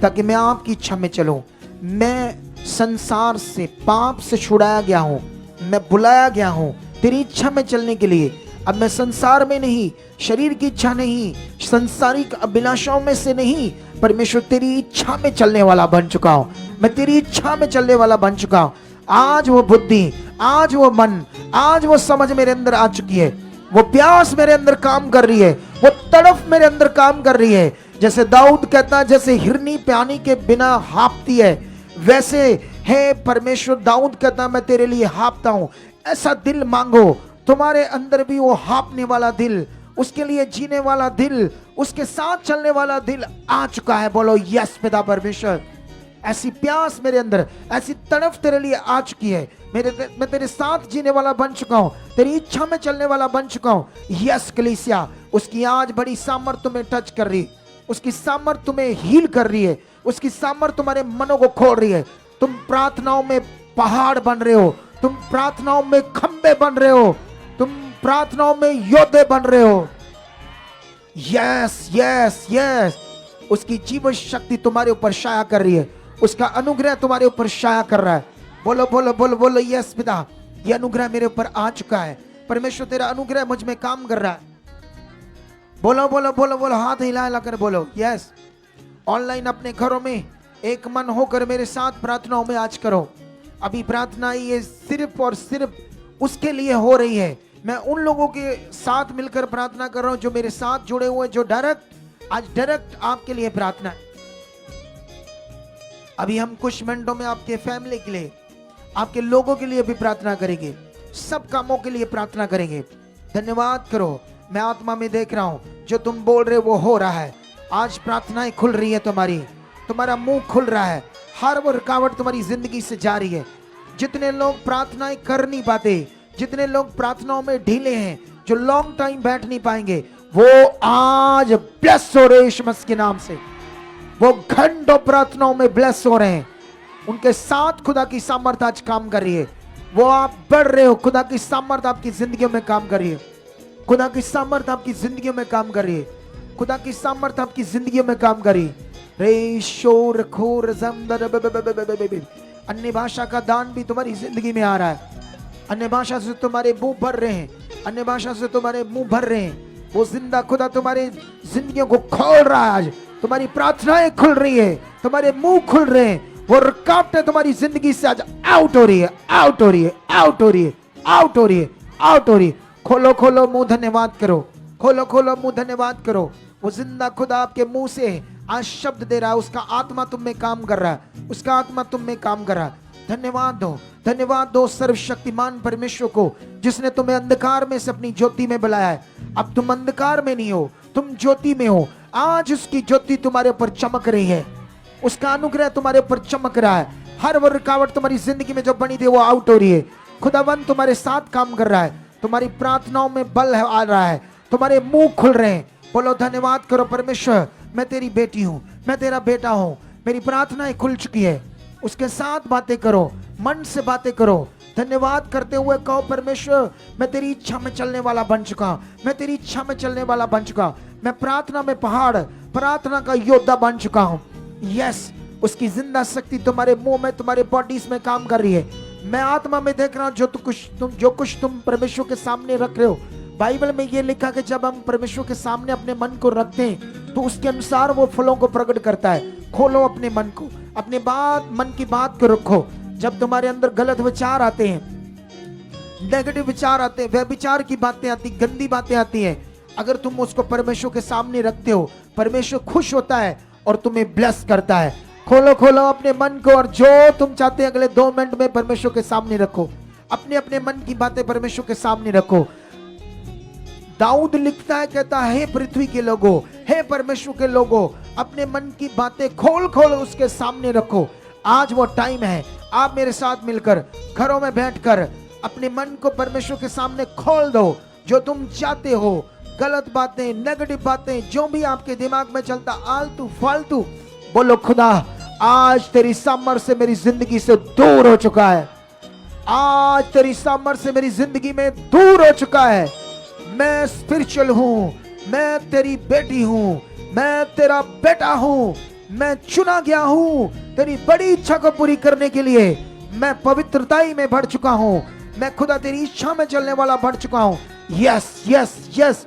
ताकि मैं आपकी इच्छा में चलूं। मैं संसार से, पाप से छुड़ाया गया हूं, मैं बुलाया गया हूं तेरी इच्छा में चलने के लिए। अब मैं संसार में नहीं, शरीर की इच्छा नहीं, संसारिक अभिलाषाओं में से नहीं, परमेश्वर तेरी इच्छा में चलने वाला बन चुका हूं। मैं तेरी इच्छा में चलने वाला बन चुका हूं। आज वो बुद्धि, आज वो मन, आज वो समझ मेरे अंदर आ चुकी है, वो प्यास मेरे अंदर काम कर रही है, वो तड़फ मेरे अंदर काम कर रही है। जैसे दाऊद कहता है, जैसे हिरनी पानी के बिना हाँफती है, वैसे है परमेश्वर। दाऊद कहता है, मैं तेरे लिए हाँफता हूं। ऐसा दिल मांगो, तुम्हारे अंदर भी वो हाँफने वाला दिल, उसके लिए जीने वाला दिल, उसके साथ चलने वाला दिल आ चुका है। बोलो यस पिता परमेश्वर, ऐसी प्यास मेरे अंदर, ऐसी तड़फ तेरे लिए आ चुकी है। मैं तेरे साथ जीने वाला बन चुका हूं, तेरी इच्छा में चलने वाला बन चुका हूं। यस कलीसिया, उसकी आज बड़ी सामर्थ तुम्हें टच कर रही, उसकी सामर्थ तुम्हें हील कर रही है, उसकी सामर्थ तुम्हारे मनों को खोल रही है। तुम प्रार्थनाओं में पहाड़ बन रहे हो, तुम प्रार्थनाओं में खंबे बन रहे हो, तुम प्रार्थनाओं में योद्धे बन रहे हो। यस यस यस, उसकी जीवन शक्ति तुम्हारे ऊपर छाया कर रही है, उसका अनुग्रह तुम्हारे ऊपर छाया कर रहा है। बोलो बोलो बोलो बोलो यस पिता, ये अनुग्रह मेरे ऊपर आ चुका है। परमेश्वर तेरा अनुग्रह मुझ में काम कर रहा है। बोलो बोलो बोलो बोलो, हाथ हिला हिला कर बोलो यस। ऑनलाइन अपने घरों में एक मन होकर मेरे साथ प्रार्थनाओं में आज करो। अभी प्रार्थना ये सिर्फ और सिर्फ उसके लिए हो रही है। मैं उन लोगों के साथ मिलकर प्रार्थना कर रहा हूं जो मेरे साथ जुड़े हुए, जो डायरेक्ट आपके लिए प्रार्थना है। अभी हम कुछ मिनटों में आपके फैमिली के लिए, आपके लोगों के लिए भी प्रार्थना करेंगे, सब कामों के लिए प्रार्थना करेंगे। धन्यवाद करो, मैं आत्मा में देख रहा हूं जो तुम बोल रहे वो हो रहा है। आज प्रार्थनाएं खुल रही है, तुम्हारा मुंह खुल रहा है, हर वो रुकावट तुम्हारी जिंदगी से जा रही है। जितने लोग प्रार्थनाएं कर नहीं पाते, जितने लोग प्रार्थनाओं में ढीले हैं, जो लॉन्ग टाइम बैठ नहीं पाएंगे, वो आज ब्लेस हो रहे यीशु मसीह के नाम से। वो घंटों प्रार्थनाओं में ब्लेस हो रहे हैं, उनके साथ खुदा की सामर्थ्य आज काम कर रही है। वो आप बढ़ रहे हो, खुदा की सामर्थ्य आपकी जिंदगियों में काम कर रही है, खुदा की सामर्थ्य आपकी जिंदगियों में काम कर रही है, खुदा की सामर्थ्य आपकी जिंदगियों में काम कर रही है। रे शोर खोर अन्य भाषा का दान भी तुम्हारी जिंदगी में आ रहा है। अन्य भाषा से तुम्हारे मुंह भर रहे हैं, अन्य भाषा से तुम्हारे मुंह भर रहे हैं। वो जिंदा खुदा तुम्हारे जिंदगियों को खोल रहा है। आज तुम्हारी प्रार्थनाएं खुल रही है, तुम्हारे मुंह खुल रहे हैं। वो रुकावटें तुम्हारी जिंदगी से आज आउट हो रही है, आउट हो रही है, आउट हो रही है, आउट हो रही है, आउट हो रही है। खोलो खोलो मुंह, धन्यवाद करो, खोलो खोलो मुंह, धन्यवाद करो। वो जिंदा खुदा आपके मुंह से आज शब्द दे रहा है, उसका आत्मा तुम में काम कर रहा है, उसका आत्मा तुम में काम कर रहा है। धन्यवाद दो, धन्यवाद दो सर्वशक्तिमान परमेश्वर को, जिसने तुम्हें अंधकार में से अपनी ज्योति में बुलाया है। अब तुम अंधकार में नहीं हो, तुम ज्योति में हो। आज उसकी ज्योति तुम्हारे ऊपर चमक रही है, उसका अनुग्रह तुम्हारे ऊपर चमक रहा है। हर वो रुकावट तुम्हारी जिंदगी में जो बनी थी वो आउट हो रही है। खुदावन तुम्हारे साथ काम कर रहा है, तुम्हारी प्रार्थनाओं में बल आ रहा है, तुम्हारे मुंह खुल रहे हैं। बोलो धन्यवाद करो परमेश्वर, मैं तेरी बेटी हूं, मैं तेरा बेटा हूं, मेरी प्रार्थनाएं खुल चुकी है। उसके साथ बातें करो, मन से बातें करो। धन्यवाद करते हुए कहो, परमेश्वर मैं तेरी इच्छा में चलने वाला बन चुका, मैं तेरी इच्छा में चलने वाला बन चुका, मैं प्रार्थना में पहाड़, प्रार्थना का योद्धा बन चुका हूं। यस, उसकी जिंदा शक्ति तुम्हारे मुंह में, तुम्हारे बॉडीज में काम कर रही है। मैं आत्मा में देख रहा हूं जो कुछ तुम परमेश्वर के सामने रख रहे हो। बाइबल में ये लिखा कि जब हम परमेश्वर के सामने अपने मन को रखते हैं तो उसके अनुसार वो फलों को प्रकट करता है। खोलो अपने मन को, अपने मन की बात को रखो। जब तुम्हारे अंदर गलत विचार आते हैं, नेगेटिव विचार आते हैं, व्यभिचार की बातें आती, गंदी बातें आती हैं, अगर तुम उसको परमेश्वर के सामने रखते हो, परमेश्वर खुश होता है और तुम्हें ब्लेस करता है। खोलो खोलो अपने मन को, और जो तुम चाहते हैं अगले 2 मिनट में परमेश्वर के सामने रखो। अपने अपने मन की बातें परमेश्वर के सामने रखो। दाऊद लिखता है, कहता है, हे पृथ्वी के लोगों, हे परमेश्वर के लोगों, अपने मन की बातें खोल खोल उसके सामने रखो। आज वो टाइम है, आप मेरे साथ मिलकर घरों में बैठकर अपने मन को परमेश्वर के सामने खोल दो। जो तुम चाहते हो, गलत बातें, नेगेटिव बातें, जो भी आपके दिमाग में चलता आलतू फालतू, बोलो खुदा आज तेरी सामर्थ्य से मेरी जिंदगी से दूर हो चुका है। आज तेरी सामर्थ्य से मेरी जिंदगी में दूर हो चुका है। मैं स्पिरिचुअल हूं, मैं तेरी बेटी हूं, मैं तेरा बेटा हूं, मैं चुना गया हूं तेरी बड़ी इच्छा को पूरी करने के लिए। मैं पवित्रताई में बढ़ चुका हूं, मैं खुदा तेरी इच्छा में चलने वाला बढ़ चुका हूं। यस यस यस,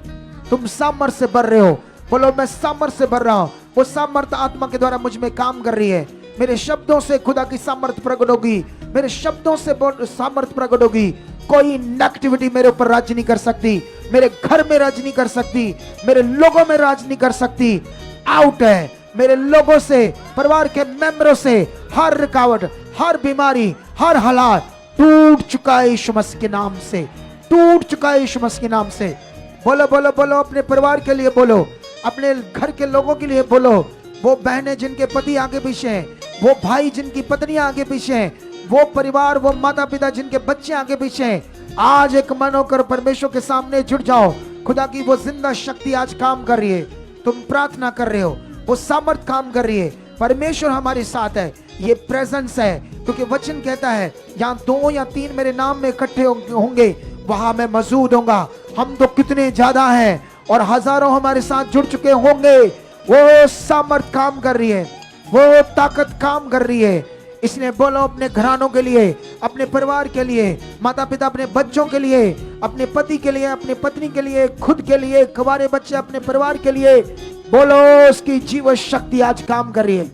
तुम सामर्थ्य से बढ़ रहे हो। बोलो मैं सामर्थ्य से बढ़ रहा हूं। वो सामर्थ्य आत्मा के द्वारा मुझ में काम कर रही है। मेरे शब्दों से खुदा की सामर्थ्य प्रकट होगी, मेरे शब्दों से सामर्थ्य प्रकट होगी। कोई नेगेटिविटी मेरे ऊपर राज नहीं कर सकती, मेरे घर में राज नहीं कर सकती, मेरे लोगों में राज नहीं कर सकती। आउट है। मेरे लोगों से, परिवार के मेंबरों से हर रुकावट, हर बीमारी, हर हालात टूट चुका है यीशु मसीह के नाम से, टूट चुका है यीशु मसीह के नाम से। बोलो बोलो बोलो, अपने परिवार के लिए बोलो, अपने घर के लोगों के लिए बोलो। वो बहनें जिनके पति आगे पीछे हैं, वो भाई जिनकी पत्नियां आगे पीछे हैं, वो परिवार, वो माता पिता जिनके बच्चे आगे पीछे हैं, आज एक मन होकर परमेश्वर के सामने जुट जाओ। खुदा की वो जिंदा शक्ति आज काम कर रही है। तुम प्रार्थना कर रहे हो, वो सामर्थ काम कर रही है। परमेश्वर हमारे साथ है, ये प्रेजेंस है, क्योंकि वचन कहता है यहाँ 2 या 3 मेरे नाम में इकट्ठे होंगे, वहां मैं मौजूद होऊंगा। हम तो कितने ज्यादा हैं और हजारों हमारे साथ जुड़ चुके होंगे। वो सामर्थ काम कर रही है, वो ताकत काम कर रही है। इसलिए बोलो अपने घरानों के लिए, अपने परिवार के लिए, माता पिता अपने बच्चों के लिए, अपने पति के लिए, अपने पत्नी के लिए, खुद के लिए, कुंवारे बच्चे अपने परिवार के लिए। बोलो उसकी जीवन शक्ति आज काम कर रही है।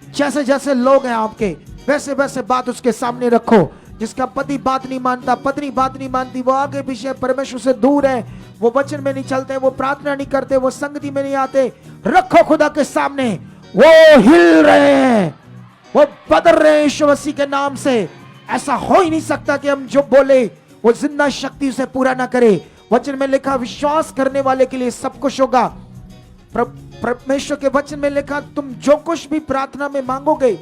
जैसे जैसे लोग हैं आपके, वैसे वैसे बात उसके सामने रखो। जिसका पति बात नहीं मानता, पत्नी बात नहीं मानती, वो आगे पीछे परमेश्वर से दूर है, वो वचन में नहीं चलते, वो प्रार्थना नहीं करते, वो संगति में नहीं आते, रखो खुदा के सामने। वो हिल रहे हैं, वो बदल रहे हैं यीशु मसीह के नाम से। ऐसा हो ही नहीं सकता कि हम जो बोले वो जिंदा शक्ति उसे पूरा ना करे। वचन में लिखा विश्वास करने वाले के लिए सब कुछ होगा। परमेश्वर के वचन में लिखा तुम जो कुछ भी प्रार्थना में मांगोगे,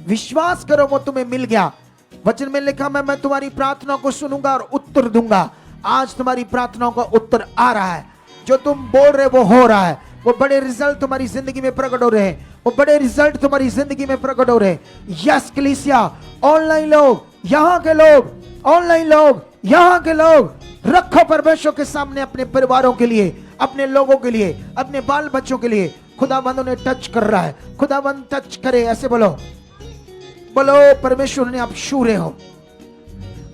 विश्वास करो वो तुम्हें मिल गया। वचन में लिखा मैं तुम्हारी प्रार्थना को सुनूंगा और उत्तर दूंगा। आज तुम्हारी प्रार्थनाओं का उत्तर आ रहा है। जो तुम बोल रहे वो हो रहा है। वो बड़े रिजल्ट तुम्हारी जिंदगी में प्रकट हो रहे हैं, वो बड़े रिजल्ट तुम्हारी जिंदगी में प्रकट हो रहे हैं। यस कलीसिया, ऑनलाइन लोग, यहाँ के लोग, ऑनलाइन लोग, यहाँ के लोग, रखो परमेश्वर के सामने अपने परिवारों के लिए, अपने लोगों के लिए, अपने बाल बच्चों के लिए। खुदाबंद उन्हें टच कर रहा है, खुदाबंद टच करे। ऐसे बोलो, बोलो परमेश्वर ने आप छू रहे हो।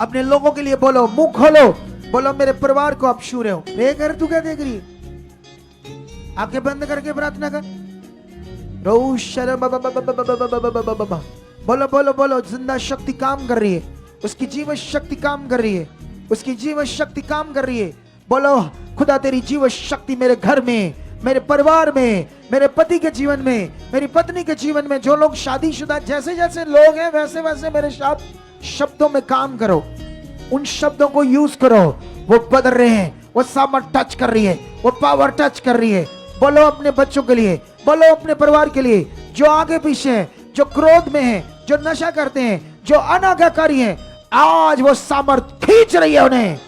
अपने लोगों के लिए बोलो, मुंह खोलो, बोलो मेरे परिवार को आप छू रहे हो। बेघर तू क्या देख रही है? आंखें बंद करके प्रार्थना कर। बोलो बोलो बोलो, जिंदा शक्ति काम कर रही है, उसकी जीवन शक्ति काम कर रही है, उसकी जीवन शक्ति काम कर रही है। बोलो खुदा तेरी जीवन शक्ति मेरे घर में, मेरे परिवार में, मेरे पति के जीवन में, मेरी पत्नी के जीवन में, जो लोग शादीशुदा जैसे जैसे लोग हैं वैसे वैसे मेरे शब्दों में काम करो, उन शब्दों को यूज करो। वो बदल रहे हैं, वो सामर्थ टच कर रही है, वो पावर टच कर रही है। बोलो अपने बच्चों के लिए, बोलो अपने परिवार के लिए, जो आगे पीछे हैं, जो क्रोध में हैं, जो नशा करते हैं, जो अनाज्ञाकारी हैं, आज वो सामर्थ खींच रही है उन्हें,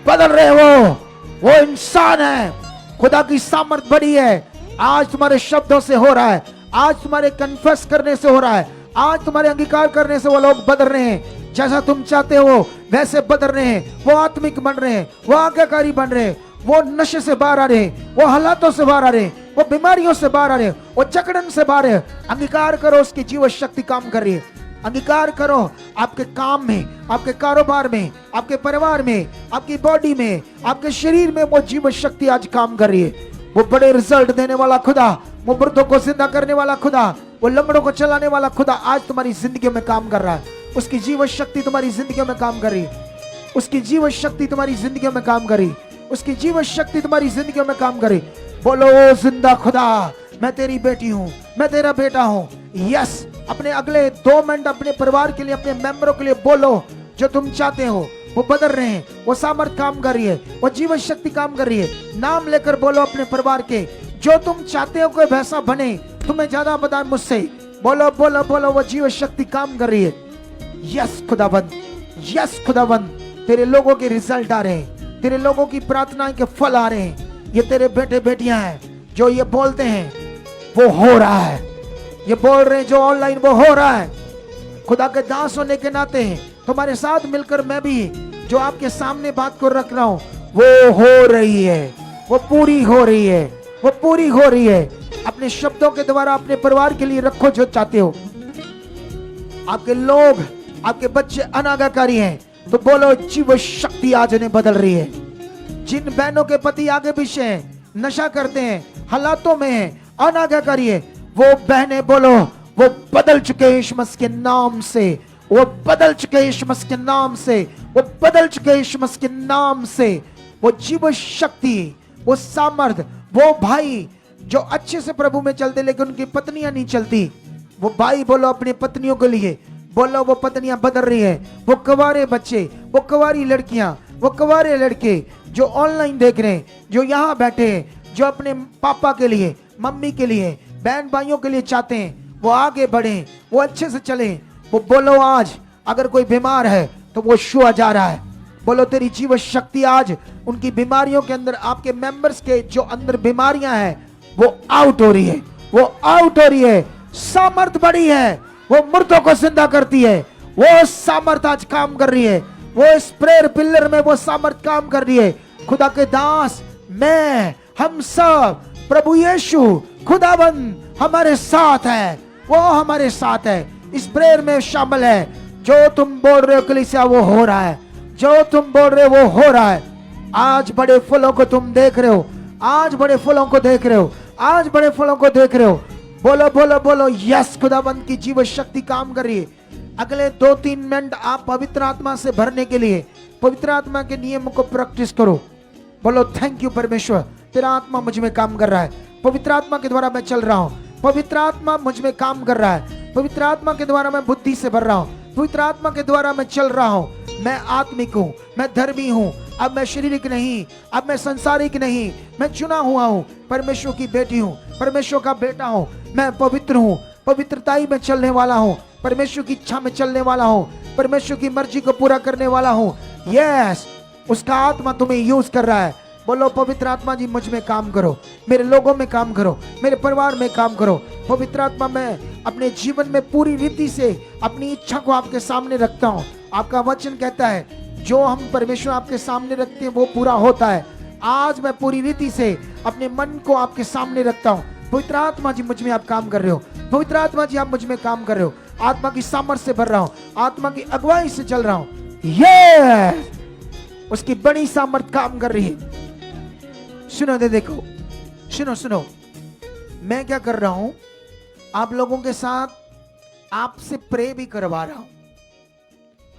बदल रहे वो इंसान है। खुदा की सामर्थ बड़ी है। आज तुम्हारे शब्दों से हो रहा है, आज तुम्हारे कन्फेस करने से हो रहा है, आज तुम्हारे अंगीकार करने से वो लोग बदल रहे हैं। जैसा तुम चाहते हो वैसे बदल रहे हैं। वो आत्मिक बन रहे हैं, वो आज्ञाकारी बन रहे हैं, वो नशे से बाहर आ रहे हैं, वो हालातों से बाहर आ रहे हैं, वो बीमारियों से बाहर आ रहे हैं, वो जकड़न से बाहर है। अंगीकार करो, उसकी जीवन शक्ति काम कर रही है। अंगीकार करो, आपके काम में, आपके कारोबार में, आपके परिवार में, आपकी बॉडी में, आपके शरीर में वो जीवन शक्ति आज काम कर रही है। वो बड़े रिजल्ट देने वाला खुदा, वो मृतों को जिंदा करने वाला खुदा, वो लंगड़ों को चलाने वाला खुदा आज तुम्हारी जिंदगी में काम कर रहा है। उसकी जीवन शक्ति तुम्हारी जिंदगी में काम कर रही है। उसकी जीवन शक्ति तुम्हारी जिंदगी में काम कर रही, उसकी जीवन शक्ति तुम्हारी जिंदगी में काम करे। बोलो जिंदा खुदा, मैं तेरी बेटी हूँ, मैं तेरा बेटा हूँ। यस, अपने अगले 2 मिनट अपने परिवार के लिए, अपने मेंबरों के लिए बोलो जो तुम चाहते हो। वो बदल रहे हैं, वो सामर्थ काम कर रही है, वो जीवन शक्ति काम कर रही है। नाम लेकर बोलो अपने परिवार के, जो तुम चाहते हो कोई वैसा बने, तुम्हें ज्यादा पता मुझसे। बोलो बोलो बोलो, वो जीवन शक्ति काम कर रही है। यस खुदाबंद, यस खुदाबंद, तेरे लोगों के रिजल्ट आ रहे हैं, तेरे लोगों की प्रार्थनाएं के फल आ रहे हैं। ये तेरे बेटे बेटियां हैं जो ये बोलते हैं वो हो रहा है, ये बोल रहे हैं जो ऑनलाइन वो हो रहा है। खुदा के दास होने के नाते तुम्हारे साथ मिलकर मैं भी जो आपके सामने बात को रख रहा हूं वो हो रही है, वो पूरी हो रही है, वो पूरी हो रही है। अपने शब्दों के द्वारा अपने परिवार के लिए रखो जो चाहते हो। आपके लोग, आपके बच्चे अनाज्ञाकारी हैं तो बोलो जीव शक्ति आज उन्हें बदल रही है। जिन बहनों के पति आगे पीछे हैं, नशा करते हैं, हालातों में हैं, अनाज्ञाकारी है, वो बहनें बोलो वो बदल चुके हैं यीशु मसीह के नाम से, वो बदल चुके हैं यीशु मसीह के नाम से, वो बदल चुके हैं यीशु मसीह के नाम से। वो जीव शक्ति, वो सामर्थ, वो भाई जो अच्छे से प्रभु में चलते लेकिन उनकी पत्नियां नहीं चलती, वो भाई बोलो अपनी पत्नियों के लिए बोलो, वो पत्नियां बदल रही है, वो कुंवारे बच्चे, वो कुंवारी लड़कियां, वो कुंवारे लड़के जो ऑनलाइन देख रहे हैं, जो यहाँ बैठे हैं, जो अपने पापा के लिए, मम्मी के लिए, बहन भाइयों के लिए चाहते हैं वो आगे बढ़े, वो अच्छे से चले, वो बोलो आज अगर कोई बीमार है तो वो छुआ जा रहा है। बोलो तेरी जीव शक्ति आज उनकी बीमारियों के अंदर, आपके मेंबर्स के जो अंदर बीमारियां हैं वो आउट हो रही है, वो आउट हो रही है। सामर्थ बड़ी है, वो मुर्दों को जिंदा करती है, वो सामर्थ आज काम कर रही है, वो इस प्रेयर पिलर में वो सामर्थ काम कर रही है। खुदा के दास, मैं, हम सब, प्रभु यीशु खुदाबंद हमारे साथ है, वो हमारे साथ है, इस प्रेयर में शामिल है। जो तुम बोल रहे हो कलीसिया वो हो रहा है, जो तुम बोल रहे हो वो हो रहा है। आज बड़े फलों को तुम देख रहे हो, आज बड़े फलों को देख रहे हो, आज बड़े फलों को देख रहे हो। बोलो बोलो बोलो, यस, खुदाबंद की जीव शक्ति काम कर रही है। अगले 2-3 मिनट आप पवित्र आत्मा से भरने के लिए पवित्र आत्मा के नियमों को प्रैक्टिस करो। बोलो थैंक यू परमेश्वर, तेरा आत्मा मुझ में काम कर रहा है, पवित्र आत्मा के द्वारा मैं चल रहा हूँ, पवित्र आत्मा मुझ में काम कर रहा है, पवित्र आत्मा के द्वारा मैं बुद्धि से भर रहा हूँ, पवित्र आत्मा के द्वारा मैं चल रहा हूँ, मैं आत्मिक हूँ, मैं धर्मी हूँ, अब मैं शारीरिक नहीं, अब मैं संसारिक नहीं, मैं चुना हुआ हूँ, परमेश्वर की बेटी हूँ, परमेश्वर का बेटा हूँ, मैं पवित्र हूँ, पवित्रताई में चलने वाला हूँ, परमेश्वर की इच्छा में चलने वाला हूँ, परमेश्वर की मर्जी को पूरा करने वाला हूँ। यस, उसका आत्मा तुम्हें यूज कर रहा है। बोलो पवित्र आत्मा जी मुझ में काम करो, मेरे लोगों में काम करो, मेरे परिवार में काम करो। पवित्र आत्मा, मैं अपने जीवन में पूरी रीति से अपनी इच्छा को आपके सामने रखता हूँ। आपका वचन कहता है जो हम परमेश्वर आपके सामने रखते हैं वो पूरा होता है। आज मैं पूरी रीति से अपने मन को आपके सामने रखता हूँ। पवित्र आत्मा जी मुझ में आप काम कर रहे हो, पवित्र आत्मा जी आप मुझ में काम कर रहे हो। आत्मा की सामर्थ्य से भर रहा हूँ, आत्मा की अगुवाई से चल रहा हूँ। ये उसकी बड़ी सामर्थ्य काम कर रही है। सुनो दे, देखो, सुनो सुनो, मैं क्या कर रहा हूं, आप लोगों के साथ आपसे प्रे भी करवा रहा हूं।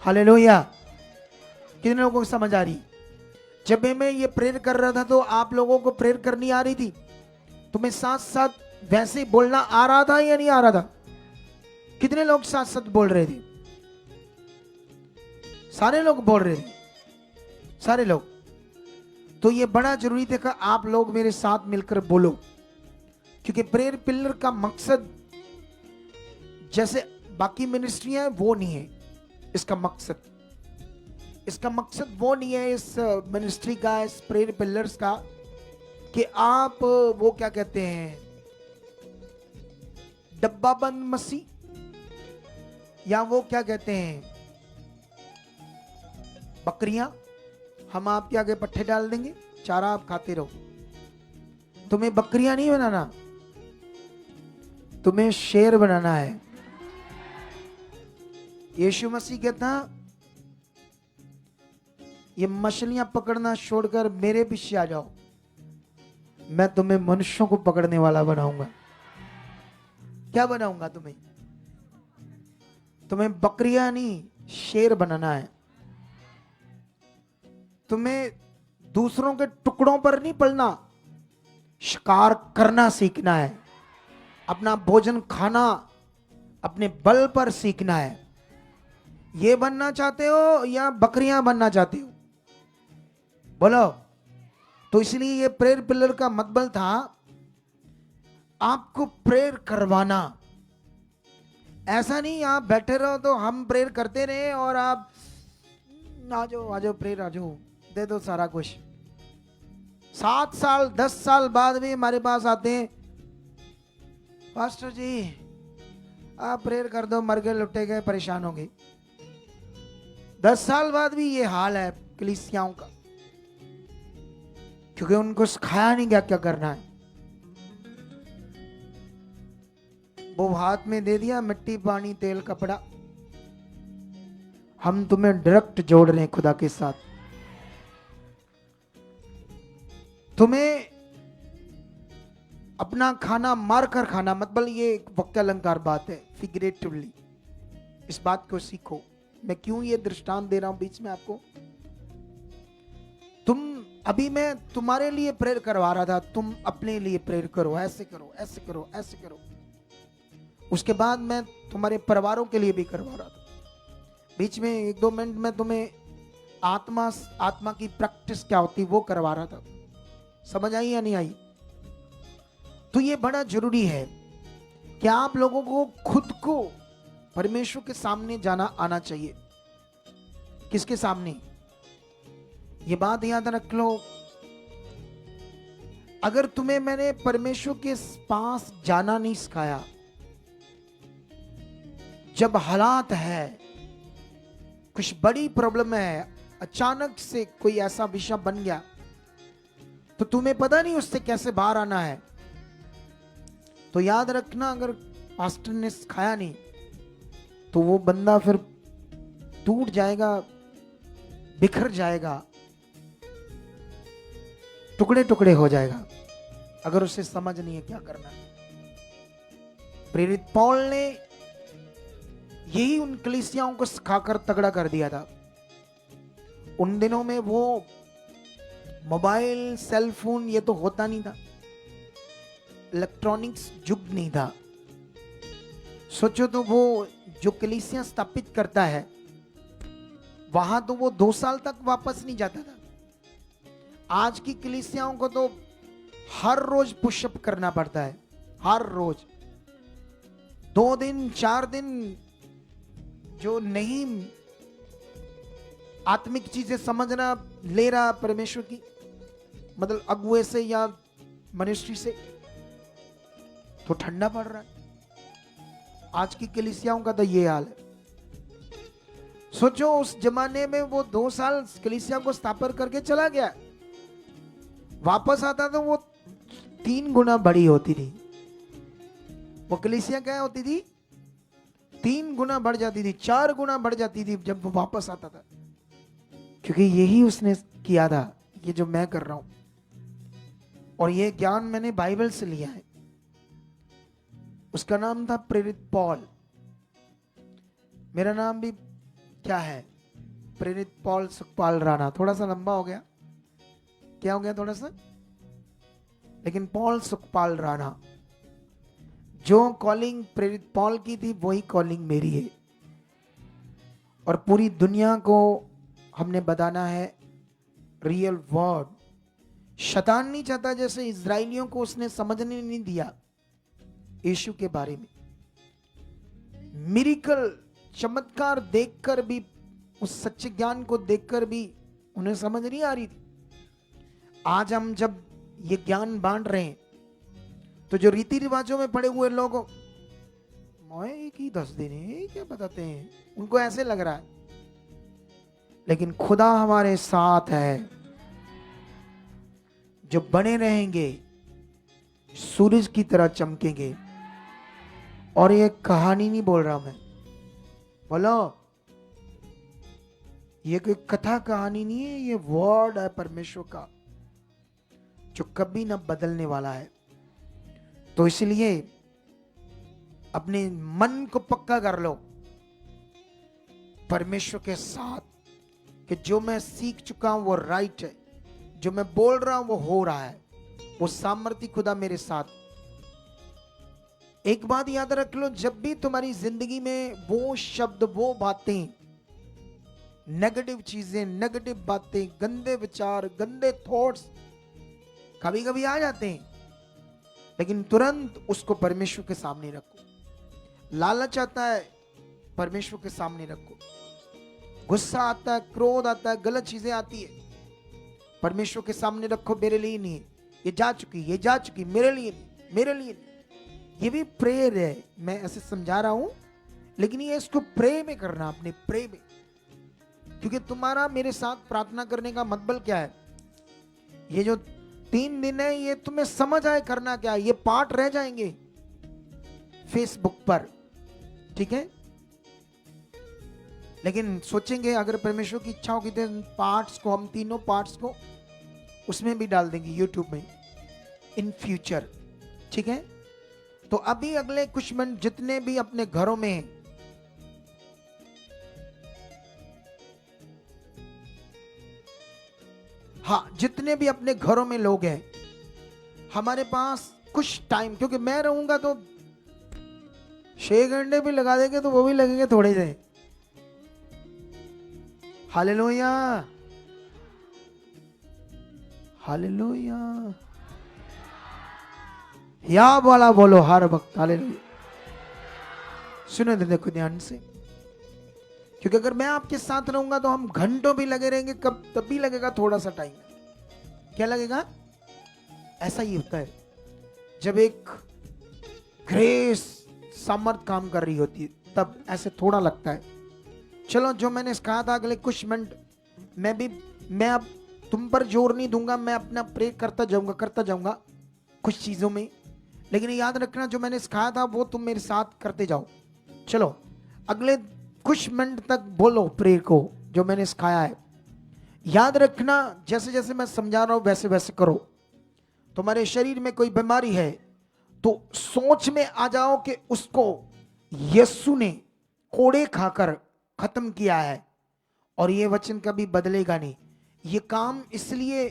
हालेलुया। कितने लोगों को समझ आ रही? जब मैं ये प्रेयर कर रहा था तो आप लोगों को प्रेयर करनी आ रही थी, तुम्हें साथ साथ वैसे बोलना आ रहा था या नहीं आ रहा था? कितने लोग साथ साथ बोल रहे थे? सारे लोग बोल रहे थे, सारे लोग। तो ये बड़ा जरूरी था कि आप लोग मेरे साथ मिलकर बोलो, क्योंकि प्रेयर पिलर का मकसद जैसे बाकी मिनिस्ट्रियां हैं वो नहीं है। इसका मकसद वो नहीं है इस मिनिस्ट्री का, इस प्रेयर पिलर्स का, कि आप वो क्या कहते हैं, डब्बा बंद मसीह, या वो क्या कहते हैं, बकरियां, हम आपके आगे पट्टे डाल देंगे, चारा आप खाते रहो। तुम्हें बकरियां नहीं बनाना, तुम्हें शेर बनाना है। यीशु मसीह कहता ये मछलियां पकड़ना छोड़कर मेरे पीछे आ जाओ, मैं तुम्हें मनुष्यों को पकड़ने वाला बनाऊंगा। क्या बनाऊंगा तुम्हें? तुम्हें बकरियां नहीं, शेर बनाना है। तुम्हें दूसरों के टुकड़ों पर नहीं पलना, शिकार करना सीखना है। अपना भोजन खाना अपने बल पर सीखना है। ये बनना चाहते हो या बकरियां बनना चाहते हो? बोलो। तो इसलिए ये प्रेयर पिलर का मतलब था आपको प्रेयर करवाना। ऐसा नहीं आप बैठे रहो तो हम प्रेयर करते रहे और आप आ जाओ प्रेयर, आ जाओ, दे दो सारा कुछ। 7 साल 10 साल बाद भी हमारे पास आते हैं, पास्टर जी आप प्रेयर कर दो, मर गए, लुटे गए, परेशान हो गए। 10 साल बाद भी ये हाल है कलीसियाओं का, क्योंकि उनको सिखाया नहीं गया क्या करना है। वो हाथ में दे दिया मिट्टी, पानी, तेल, कपड़ा। हम तुम्हें डायरेक्ट जोड़ रहे हैं खुदा के साथ। तुम्हें अपना खाना मार कर खाना, मतलब ये एक वक्य अलंकार बात है, फिगरेटिवली। इस बात को सीखो। मैं क्यों ये दृष्टांत दे रहा हूं बीच में आपको? तुम अभी मैं तुम्हारे लिए प्रेयर करवा रहा था, तुम अपने लिए प्रेयर करो, ऐसे करो, ऐसे करो, ऐसे करो। उसके बाद मैं तुम्हारे परिवारों के लिए भी करवा रहा था। बीच में 1-2 मिनट में तुम्हें आत्मा की प्रैक्टिस क्या होती वो करवा रहा था। समझ आई या नहीं आई? तो ये बड़ा जरूरी है कि आप लोगों को खुद को परमेश्वर के सामने जाना आना चाहिए। किसके सामने? ये बात याद रख लो, अगर तुम्हें मैंने परमेश्वर के पास जाना नहीं सिखाया, जब हालात है, कुछ बड़ी प्रॉब्लम है, अचानक से कोई ऐसा विषय बन गया, तो तुम्हें पता नहीं उससे कैसे बाहर आना है, तो याद रखना, अगर पास्टर ने सिखाया नहीं तो वो बंदा फिर टूट जाएगा, बिखर जाएगा, टुकड़े टुकड़े हो जाएगा, अगर उसे समझ नहीं है क्या करना है। प्रेरित पौल ने यही उन कलीसियाओं को सिखाकर तगड़ा कर दिया था। उन दिनों में वो मोबाइल, सेल फोन ये तो होता नहीं था, इलेक्ट्रॉनिक्स युग नहीं था। सोचो तो वो जो कलीसिया स्थापित करता है, वहां तो वो 2 साल तक वापस नहीं जाता था। आज की कलीसियाओं को तो हर रोज पुशअप करना पड़ता है, हर रोज 2 दिन 4 दिन। जो नहीं आत्मिक चीजें समझना ले रहा परमेश्वर की, मतलब अगुए से या मिनिस्ट्री से, तो ठंडा पड़ रहा है। आज की कलीसियाओं का तो ये हाल है। सोचो उस जमाने में वो 2 साल कलीसिया को स्थापित करके चला गया, वापस आता तो वो 3 गुना बड़ी होती थी। वो कलीसिया क्या होती थी? 3 गुना बढ़ जाती थी, 4 गुना बढ़ जाती थी जब वो वापस आता था। क्योंकि यही उसने किया था, ये जो मैं कर रहा हूं। और ये ज्ञान मैंने बाइबल से लिया है। उसका नाम था प्रेरित पॉल। मेरा नाम भी क्या है? प्रेरित पॉल सुखपाल राणा। थोड़ा सा लंबा हो गया, क्या हो गया थोड़ा सा, लेकिन पॉल सुखपाल राणा। जो कॉलिंग प्रेरित पॉल की थी वही कॉलिंग मेरी है। और पूरी दुनिया को हमने बताना है रियल वर्ड। शैतान नहीं चाहता, जैसे इजराइलियों को उसने समझने नहीं दिया यीशु के बारे में। मिरेकल, चमत्कार देखकर भी, उस सच्चे ज्ञान को देखकर भी उन्हें समझ नहीं आ रही थी। आज हम जब ये ज्ञान बांट रहे हैं, तो जो रीति रिवाजों में पड़े हुए लोग, मोए की 10 दिन है क्या बताते हैं, उनको ऐसे लग रहा है। लेकिन खुदा हमारे साथ है, जो बने रहेंगे सूरज की तरह चमकेंगे। और ये कहानी नहीं बोल रहा मैं, बोलो, ये कोई कथा कहानी नहीं है, ये वर्ड है परमेश्वर का, जो कभी ना बदलने वाला है। तो इसलिए अपने मन को पक्का कर लो परमेश्वर के साथ, कि जो मैं सीख चुका हूं वो राइट है, जो मैं बोल रहा हूं वो हो रहा है, वो सामर्थ्य खुदा मेरे साथ। एक बात याद रख लो, जब भी तुम्हारी जिंदगी में वो शब्द, वो बातें, नेगेटिव चीजें, नेगेटिव बातें, गंदे विचार, गंदे थॉट्स कभी कभी आ जाते हैं, लेकिन तुरंत उसको परमेश्वर के सामने रखो। लालच आता है, परमेश्वर के सामने रखो। गुस्सा आता है, क्रोध आता है, गलत चीजें आती है, परमेश्वर के सामने रखो। मेरे लिए नहीं है, ये जा चुकी, ये जा चुकी, मेरे लिए नहीं, मेरे लिए नहीं। ये भी प्रेयर है, मैं ऐसे समझा रहा हूं, लेकिन ये इसको प्रे में करना, अपने प्रे में। क्योंकि तुम्हारा मेरे साथ प्रार्थना करने का मतलब क्या है? ये जो 3 दिन है, ये तुम्हें समझ आए करना क्या है। ये पार्ट रह जाएंगे फेसबुक पर, ठीक है, लेकिन सोचेंगे अगर परमेश्वर की इच्छा होगी तो पार्ट्स को, हम तीनों पार्ट्स को उसमें भी डाल देंगे यूट्यूब में इन फ्यूचर, ठीक है। तो अभी अगले कुछ मिनट जितने भी अपने घरों में हाँ, जितने भी अपने घरों में लोग हैं, हमारे पास कुछ टाइम, क्योंकि मैं रहूंगा तो 6 घंटे भी लगा देंगे तो वो भी लगेंगे थोड़े से। हालेलुया, हालेलुया, या वाला बोलो हर वक्त हालेलुया। सुनो देखो ध्यान से, क्योंकि अगर मैं आपके साथ रहूंगा तो हम घंटों भी लगे रहेंगे, कब तब भी लगेगा थोड़ा सा टाइम। क्या लगेगा? ऐसा ही होता है जब एक ग्रेस सामर्थ काम कर रही होती है, तब ऐसे थोड़ा लगता है। चलो, जो मैंने कहा था अगले कुछ मिनट मैं अब तुम पर जोर नहीं दूंगा, मैं अपना प्रे करता जाऊंगा कुछ चीजों में, लेकिन याद रखना जो मैंने सिखाया था वो तुम मेरे साथ करते जाओ। चलो, अगले कुछ मिनट तक बोलो प्रे को जो मैंने सिखाया है। याद रखना, जैसे जैसे मैं समझा रहा हूं वैसे वैसे करो। तुम्हारे शरीर में कोई बीमारी है तो सोच में आ जाओ कि उसको यीशु ने कोड़े खाकर खत्म किया है, और ये वचन कभी बदलेगा नहीं। ये काम इसलिए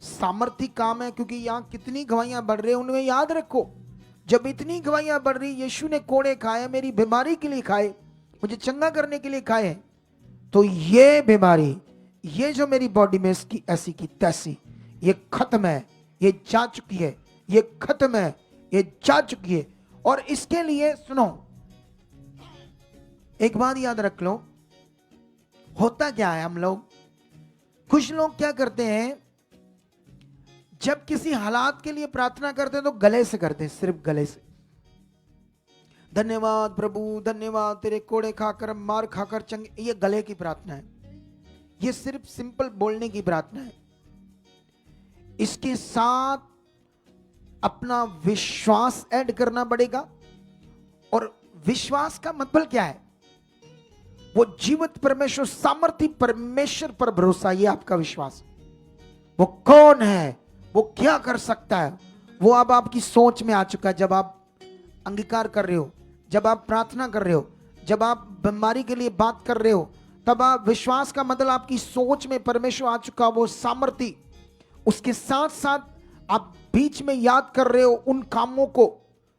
सामर्थी काम है क्योंकि यहां कितनी गवाहियां बढ़ रही है, उनमें याद रखो जब इतनी गवाहियां बढ़ रही, यीशु ने कोड़े खाए, मेरी बीमारी के लिए खाए, मुझे चंगा करने के लिए खाए, तो ये बीमारी, ये जो मेरी बॉडी में इसकी ऐसी की तैसी, ये खत्म है, ये जा चुकी है, ये खत्म है, ये जा चुकी है। और इसके लिए सुनो, एक बात याद रख लो, होता क्या है, हम लोग कुछ लोग क्या करते हैं, जब किसी हालात के लिए प्रार्थना करते हैं तो गले से करते हैं, सिर्फ गले से। धन्यवाद प्रभु, धन्यवाद, तेरे कोड़े खाकर मार खाकर चंगे, ये गले की प्रार्थना है, ये सिर्फ सिंपल बोलने की प्रार्थना है। इसके साथ अपना विश्वास ऐड करना पड़ेगा। और विश्वास का मतलब क्या है? वो जीवित परमेश्वर, सामर्थी परमेश्वर पर भरोसा, ये आपका विश्वास। वो कौन है, वो क्या कर सकता है, वो अब आपकी सोच में आ चुका है। जब आप अंगीकार कर रहे हो, जब आप प्रार्थना कर रहे हो, जब आप बीमारी के लिए बात कर रहे हो, तब आप विश्वास का मतलब आपकी सोच में परमेश्वर आ चुका, वो सामर्थी। उसके साथ साथ आप बीच में याद कर रहे हो उन कामों को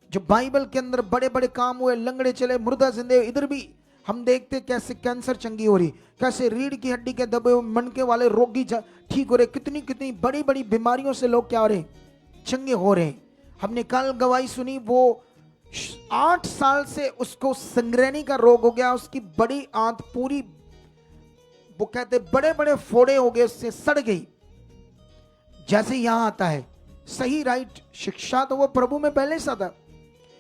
जो बाइबल के अंदर बड़े बड़े काम हुए, लंगड़े चले, मुर्दा जिंदे। इधर भी हम देखते कैसे कैंसर चंगी हो रही, कैसे रीढ़ की हड्डी के दबे हुए, मनके वाले रोगी ठीक हो रहे, कितनी कितनी बड़ी बड़ी बीमारियों से लोग क्या हो रहे, चंगे हो रहे। हमने कल गवाही सुनी, वो 8 साल से उसको संग्रहणी का रोग हो गया, उसकी बड़ी आंत पूरी, वो कहते बड़े बड़े फोड़े हो गए, उससे सड़ गई। जैसे यहां आता है सही राइट शिक्षा, तो वो प्रभु में पहले से था,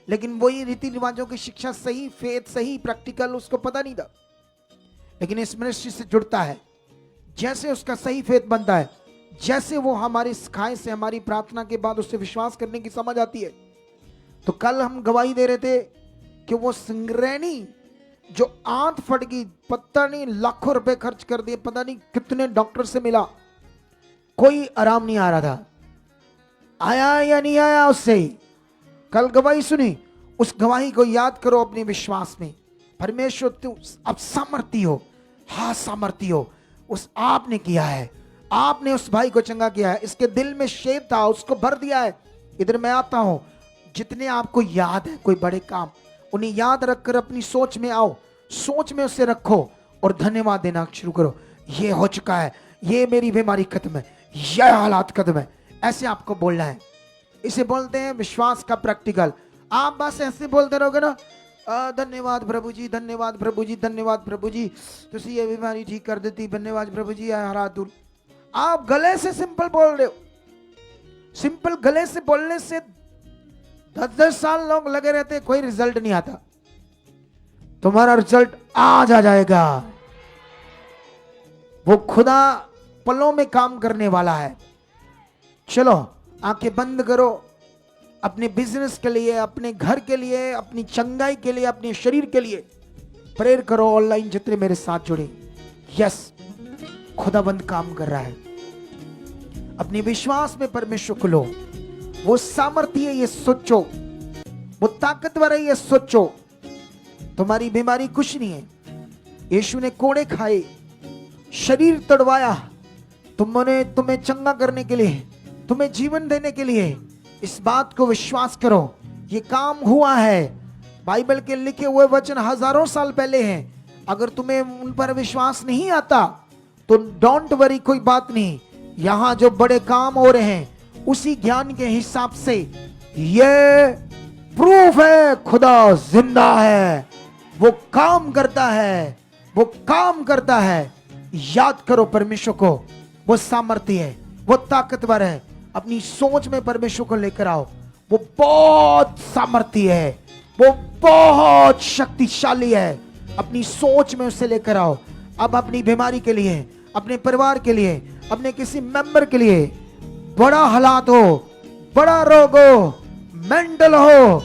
लेकिन वही रीति रिवाजों की शिक्षा, सही फेथ, सही प्रैक्टिकल उसको पता नहीं था। लेकिन इस मिनिस्ट्री से जुड़ता है, जैसे उसका सही फेथ बनता है, जैसे वो हमारे सिखाए से, हमारी प्रार्थना के बाद उससे विश्वास करने की समझ आती है। तो कल हम गवाही दे रहे थे कि वो संग्रहणी जो आंत फट गई, पता नहीं लाखों रुपए खर्च कर दिए, पता नहीं कितने डॉक्टर से मिला, कोई आराम नहीं आ रहा था। आया या नहीं आया उससे? कल गवाही सुनी, उस गवाही को याद करो अपने विश्वास में। परमेश्वर तू अब सामर्थी हो, हाँ सामर्थी हो, उस आपने किया है, आपने उस भाई को चंगा किया है, इसके दिल में शेद था उसको भर दिया है। इधर मैं आता हूं, जितने आपको याद है कोई बड़े काम, उन्हें याद रखकर अपनी सोच में आओ, सोच में उसे रखो और धन्यवाद देना शुरू करो। ये हो चुका है, ये मेरी बीमारी खत्म है, यह हालात खत्म है, ऐसे आपको बोलना है। इसे बोलते हैं विश्वास का प्रैक्टिकल। आप बस ऐसे बोलते रहोगे ना, धन्यवाद प्रभु जी, धन्यवाद प्रभु जी, धन्यवाद प्रभु जी, तुसी ये बीमारी ठीक कर देती, धन्यवाद प्रभु जी, हाथ दूर। आप गले से सिंपल बोल रहे हो। सिंपल गले से बोलने से 10-10 साल लोग लगे रहते, कोई रिजल्ट नहीं आता। तुम्हारा रिजल्ट आज आ जाएगा। वो खुदा पलों में काम करने वाला है। चलो आंखें बंद करो, अपने बिजनेस के लिए, अपने घर के लिए, अपनी चंगाई के लिए, अपने शरीर के लिए प्रेयर करो। ऑनलाइन जितने मेरे साथ जुड़े, यस खुदाबंद काम कर रहा है। अपने विश्वास में परमेश्वर को लो, वो सामर्थ्य है ये सोचो, वो ताकतवर है ये सोचो। तुम्हारी बीमारी कुछ नहीं है। यीशु ने कोड़े खाए, शरीर तड़वाया, तुम्हें चंगा करने के लिए, तुम्हें जीवन देने के लिए। इस बात को विश्वास करो, ये काम हुआ है। बाइबल के लिखे हुए वचन हजारों साल पहले हैं। अगर तुम्हें उन पर विश्वास नहीं आता तो डोंट वरी, कोई बात नहीं। यहां जो बड़े काम हो रहे हैं उसी ज्ञान के हिसाब से ये प्रूफ है खुदा जिंदा है, वो काम करता है, वो काम करता है। याद करो परमेश्वर को, वो सामर्थ्य है, वो ताकतवर है। अपनी सोच में परमेश्वर को लेकर आओ, वो बहुत सामर्थ्य है, वो बहुत शक्तिशाली है। अपनी सोच में उसे लेकर आओ। अब अपनी बीमारी के लिए, अपने परिवार के लिए, अपने किसी मेंबर के लिए, बड़ा हालात हो, बड़ा रोग हो, मेंटल हो,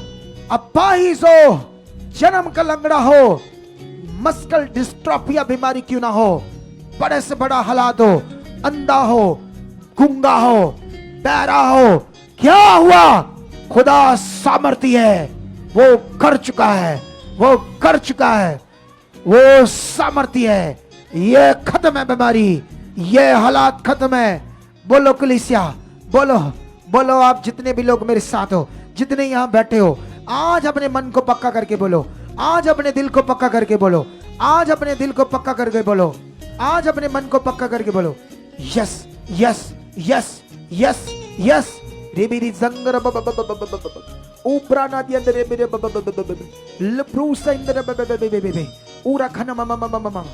अपाहिज हो, जन्म का लंगड़ा हो, मस्कुलर डिस्ट्रॉफिया बीमारी क्यों ना हो, बड़े से बड़ा हालात हो, अंधा हो, गूंगा हो, बहरा हो, क्या हुआ? खुदा सामर्थ्य है, वो कर चुका है, वो कर चुका है, वो सामर्थ्य है। ये खत्म है बीमारी, ये हालात खत्म है। बोलो कलीसिया, बोलो बोलो। आप जितने भी लोग मेरे साथ हो, जितने यहां बैठे हो, आज अपने मन को पक्का करके बोलो, आज अपने दिल को पक्का करके बोलो, आज अपने दिल को पक्का करके बोलो, आज अपने मन को पक्का करके बोलो। Yes yes yes yes yes. रेबीरी जंगर ऊपरा ना दिया अंदर मेरे लप्रूसा इंदर ऊरा खाना मामा।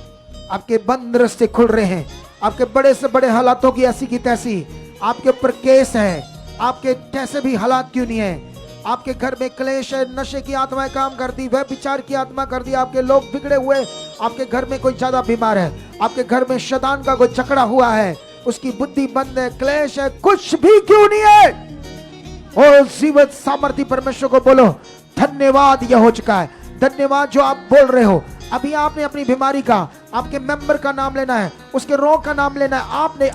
आपके बंद रास्ते खुल रहे हैं। आपके बड़े से बड़े हालातों की ऐसी की तैसी आपके ऊपर केस है। आपके कैसे भी हालात क्यों नहीं है, आपके घर में क्लेश है, नशे की आत्माएं काम करती, वह विचार की आत्मा करती, आपके लोग बिगड़े हुए, आपके घर में कोई ज्यादा बीमार है, आपके घर में शैतान का कोई जकड़ा हुआ है, उसकी बुद्धि बंद है, क्लेश है, कुछ भी क्यों नहीं है, ओ जीवित सामर्थ्य परमेश्वर को बोलो धन्यवाद, यह हो चुका है। धन्यवाद जो आप बोल रहे हो। अभी आपने अपनी बीमारी का, आपके मेंबर का नाम लेना है, उसके रोग का नाम लेना है।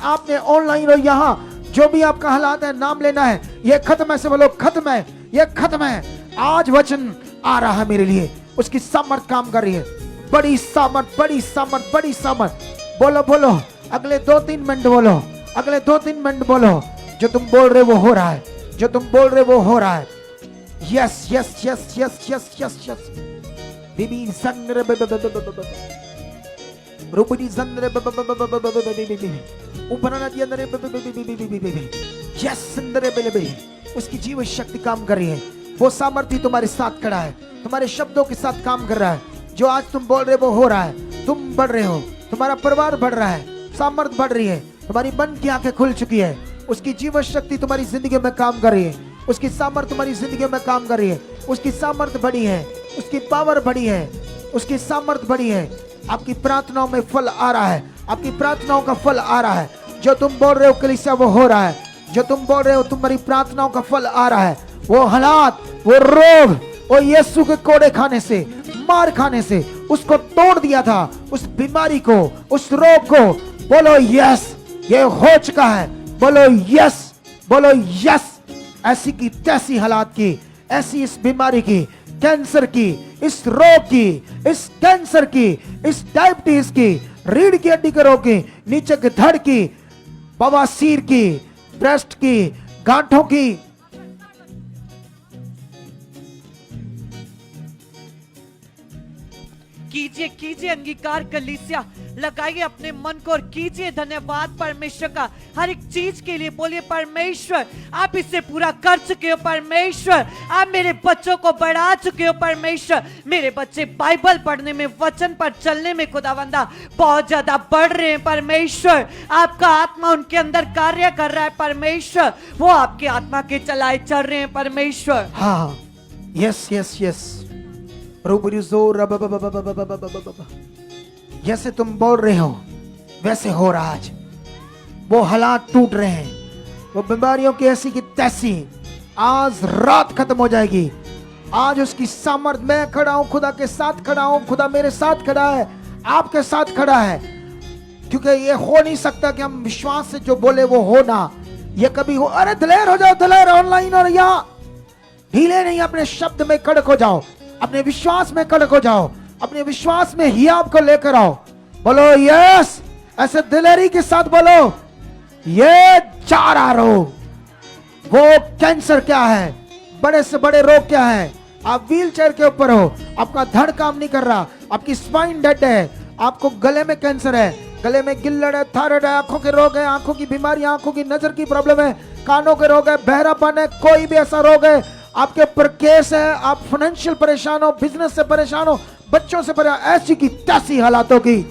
आपने ऑनलाइन और यहाँ जो भी आपका हालात है नाम लेना है। ये खत्म है से बोलो, खत्म है, ये खत्म है। आज वचन आ रहा है मेरे लिए, उसकी सामर्थ काम कर रही है। बड़ी सामर्थ, बड़ी सामर्थ, बड़ी सामर्थ। बोलो बोलो, अगले 2-3 मिनट बोलो, अगले 2-3 मिनट बोलो। जो तुम बोल रहे हो वो हो रहा है, जो तुम बोल रहे हो वो हो रहा है। Yes yes yes yes yes yes yes. बीबी संद्र रूपी संद्र ऊपर नदी अंदर यस संद्र बेले। उसकी जीवन शक्ति काम कर रही है। वो सामर्थ्य तुम्हारे साथ खड़ा है, तुम्हारे शब्दों के साथ काम कर रहा है। जो आज तुम बोल रहे हो वो हो रहा है। तुम बढ़ रहे हो, तुम्हारा परिवार बढ़ रहा है, सामर्थ्य बढ़ रही है, तुम्हारी मन की आंखें खुल चुकी है। उसकी जीवन शक्ति तुम्हारी जिंदगी में काम कर रही है, उसकी सामर्थ्य तुम्हारी जिंदगी में काम कर रही है। उसकी सामर्थ्य बढ़ी है, उसकी पावर बढ़ी है, उसकी सामर्थ्य बढ़ी है। आपकी प्रार्थनाओं में फल आ रहा है, आपकी प्रार्थनाओं का फल आ रहा है। जो तुम बोल रहे हो कलीसिया वो हो रहा है। जो तुम बोल रहे हो तुम्हारी प्रार्थनाओं का फल आ रहा है। वो हालात, वो रोग, वो यीशु के कोड़े खाने से, मार खाने से उसको तोड़ दिया था। उस बीमारी को, उस रोग को बोलो यस, ये हो चुका है। बोलो यस, बोलो यस। ऐसी की तैसी हालात की, ऐसी इस बीमारी की, कैंसर की, इस रोग की, इस कैंसर की, इस डायबिटीज की, रीढ़ की हड्डी के रोग की, नीचे के धड़ की, बवासीर की, ब्रेस्ट की, गांठों की, कीजिए कीजिए अंगीकार कलीसिया, लगाइए अपने मन को और कीजिए धन्यवाद परमेश्वर का हर एक चीज के लिए। बोलिए परमेश्वर आप इसे पूरा कर चुके हो, परमेश्वर आप मेरे बच्चों को बढ़ा चुके हो, परमेश्वर मेरे बच्चे बाइबल पढ़ने में, वचन पर चलने में खुदावंदा बहुत ज्यादा बढ़ रहे हैं। परमेश्वर आपका आत्मा उनके अंदर कार्य कर रहा है, परमेश्वर वो आपके आत्मा के चलाए चल रहे हैं परमेश्वर। हाँ यस यस यस। जैसे तुम बोल रहे हो वैसे हो रहा। आज वो हालात टूट रहे हैं, वो बीमारियों की ऐसी की तैसी आज रात खत्म हो जाएगी। आज उसकी सामर्थ, मैं खड़ा हूं, खुदा के साथ खड़ा हूं, खुदा मेरे साथ खड़ा है, आपके साथ खड़ा है। क्योंकि ये हो नहीं सकता कि हम विश्वास से जो बोले वो हो ना, ये कभी हो। अरे दिलेर हो जाओ, दिलेर ऑनलाइन और यहाँ ढीले नहीं, अपने शब्द में कड़क हो जाओ, अपने विश्वास में कड़क हो जाओ, अपने विश्वास में ही आपको लेकर आओ। बोलो यस, ऐसे दिलेरी के साथ बोलो ये जा रहा रोग, वो कैंसर क्या है, बड़े से बड़े रोग क्या है, आप व्हील चेयर के ऊपर हो, आपका धड़ काम नहीं कर रहा, आपकी स्पाइन डेड है, आपको गले में कैंसर है, गले में गिल्लड़ है, थायराइड है, आंखों के रोग है, आंखों की बीमारी, आंखों की नजर की प्रॉब्लम है, कानों के रोग है, बहरापन है, कोई भी ऐसा रोग है, आपके ऊपर केस है, आप फाइनेंशियल परेशान हो, बिजनेस से परेशान हो, बच्चों से परेशान, ऐसी की तैसी हालातों की,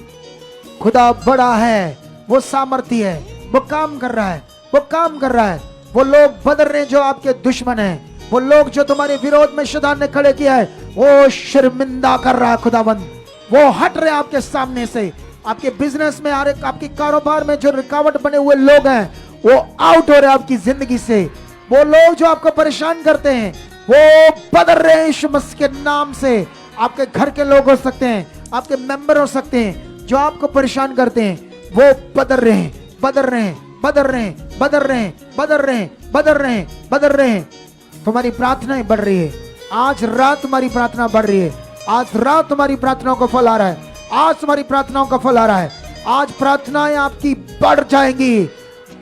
खुदा बड़ा है, वो सामर्थ्य है, वो काम कर रहा है, वो काम कर रहा है। वो लोग बदल रहे हैं जो आपके दुश्मन हैं, वो लोग जो तुम्हारे विरोध में शैतान ने खड़े किया है, वो शर्मिंदा कर रहा है खुदाबंद, वो हट रहे आपके सामने से, आपके बिजनेस में आ रहे, आपके कारोबार में जो रुकावट बने हुए लोग हैं वो आउट हो रहे आपकी जिंदगी से, वो लोग जो आपको परेशान करते हैं वो बदल रहे हैं यीशु मसीह के नाम से। आपके घर के लोग हो सकते हैं, आपके मेंबर हो सकते हैं, जो आपको परेशान करते हैं वो बदल रहे हैं, बदल रहे हैं, बदल रहे हैं, बदल रहे हैं, बदल रहे हैं, बदल रहे हैं, बदल रहे हैं। तुम्हारी प्रार्थनाएं बढ़ रही है, आज रात तुम्हारी प्रार्थना बढ़ रही है, आज रात तुम्हारी प्रार्थनाओं का फल आ रहा है, आज तुम्हारी प्रार्थनाओं का फल आ रहा है, आज प्रार्थनाएं आपकी बढ़ जाएंगी,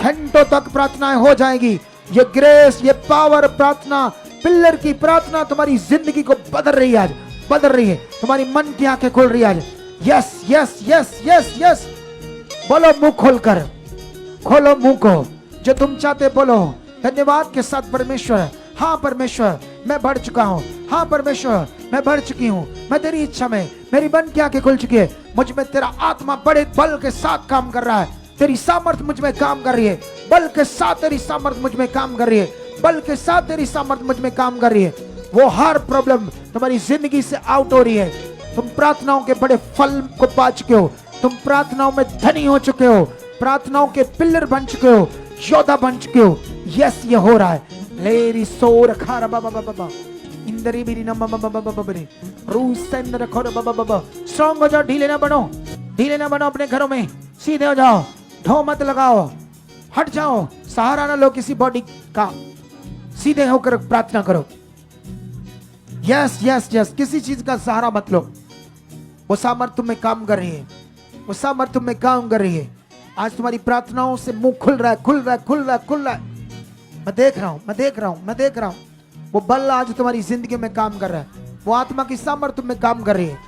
घंटों तक प्रार्थनाएं हो जाएंगी। ये ग्रेस, ये पावर प्रार्थना, पिलर की प्रार्थना तुम्हारी जिंदगी को बदल रही है, आज बदल रही है, तुम्हारी मन की आंखें खोल रही है आज। Yes yes yes yes yes, बोलो मुंह खोलकर, खोलो मुंह को, जो तुम चाहते बोलो धन्यवाद के साथ। परमेश्वर, हाँ परमेश्वर मैं बढ़ चुका हूँ, हाँ परमेश्वर मैं बढ़ चुकी हूँ, मैं तेरी इच्छा में, मेरी मन की आंखें खुल चुकी है, मुझ में तेरा आत्मा बड़े बल के साथ काम कर रहा है, तेरी सामर्थ मुझ में काम कर रही है, बल के साथ तेरी सामर्थ मुझ में काम कर रही है, बल के साथ तेरी सामर्थ मुझ में काम कर रही है। वो हर प्रॉब्लम तुम्हारी जिंदगी से आउट हो रही है, तुम प्रार्थनाओं के बड़े फल को पा चुके हो, तुम प्रार्थनाओं में धनी हो चुके हो, प्रार्थनाओं के पिलर बन चुके हो, योद्धा बन चुके हो। यस ये हो रहा है। लेरी सोर खारा बाबा बाबा बाबा इंदरी बिरी नम बाबा बाबा बाबा रूस सेंदर खोर बाबा बाबा। स्ट्रांग हो जाओ, ढीले ना बनो, ढीले ना बनो, अपने घरों में सीधे हो जाओ, ढो मत लगाओ, हट जाओ, सहारा ना लो किसी बॉडी का, सीधे होकर प्रार्थना करो। यस यस यस, किसी चीज का सहारा मत लो, वो सामर्थ तुम में काम कर रही है, वो सामर्थ तुम में काम कर रही है। आज तुम्हारी प्रार्थनाओं से मुंह खुल रहा है, खुल रहा है, खुल रहा है, खुल रहा है। मैं देख रहा हूं, मैं देख रहा हूं, मैं देख रहा हूं, वो बल आज तुम्हारी जिंदगी में काम कर रहा है, वो आत्मा की सामर्थ तुम में काम कर रही है।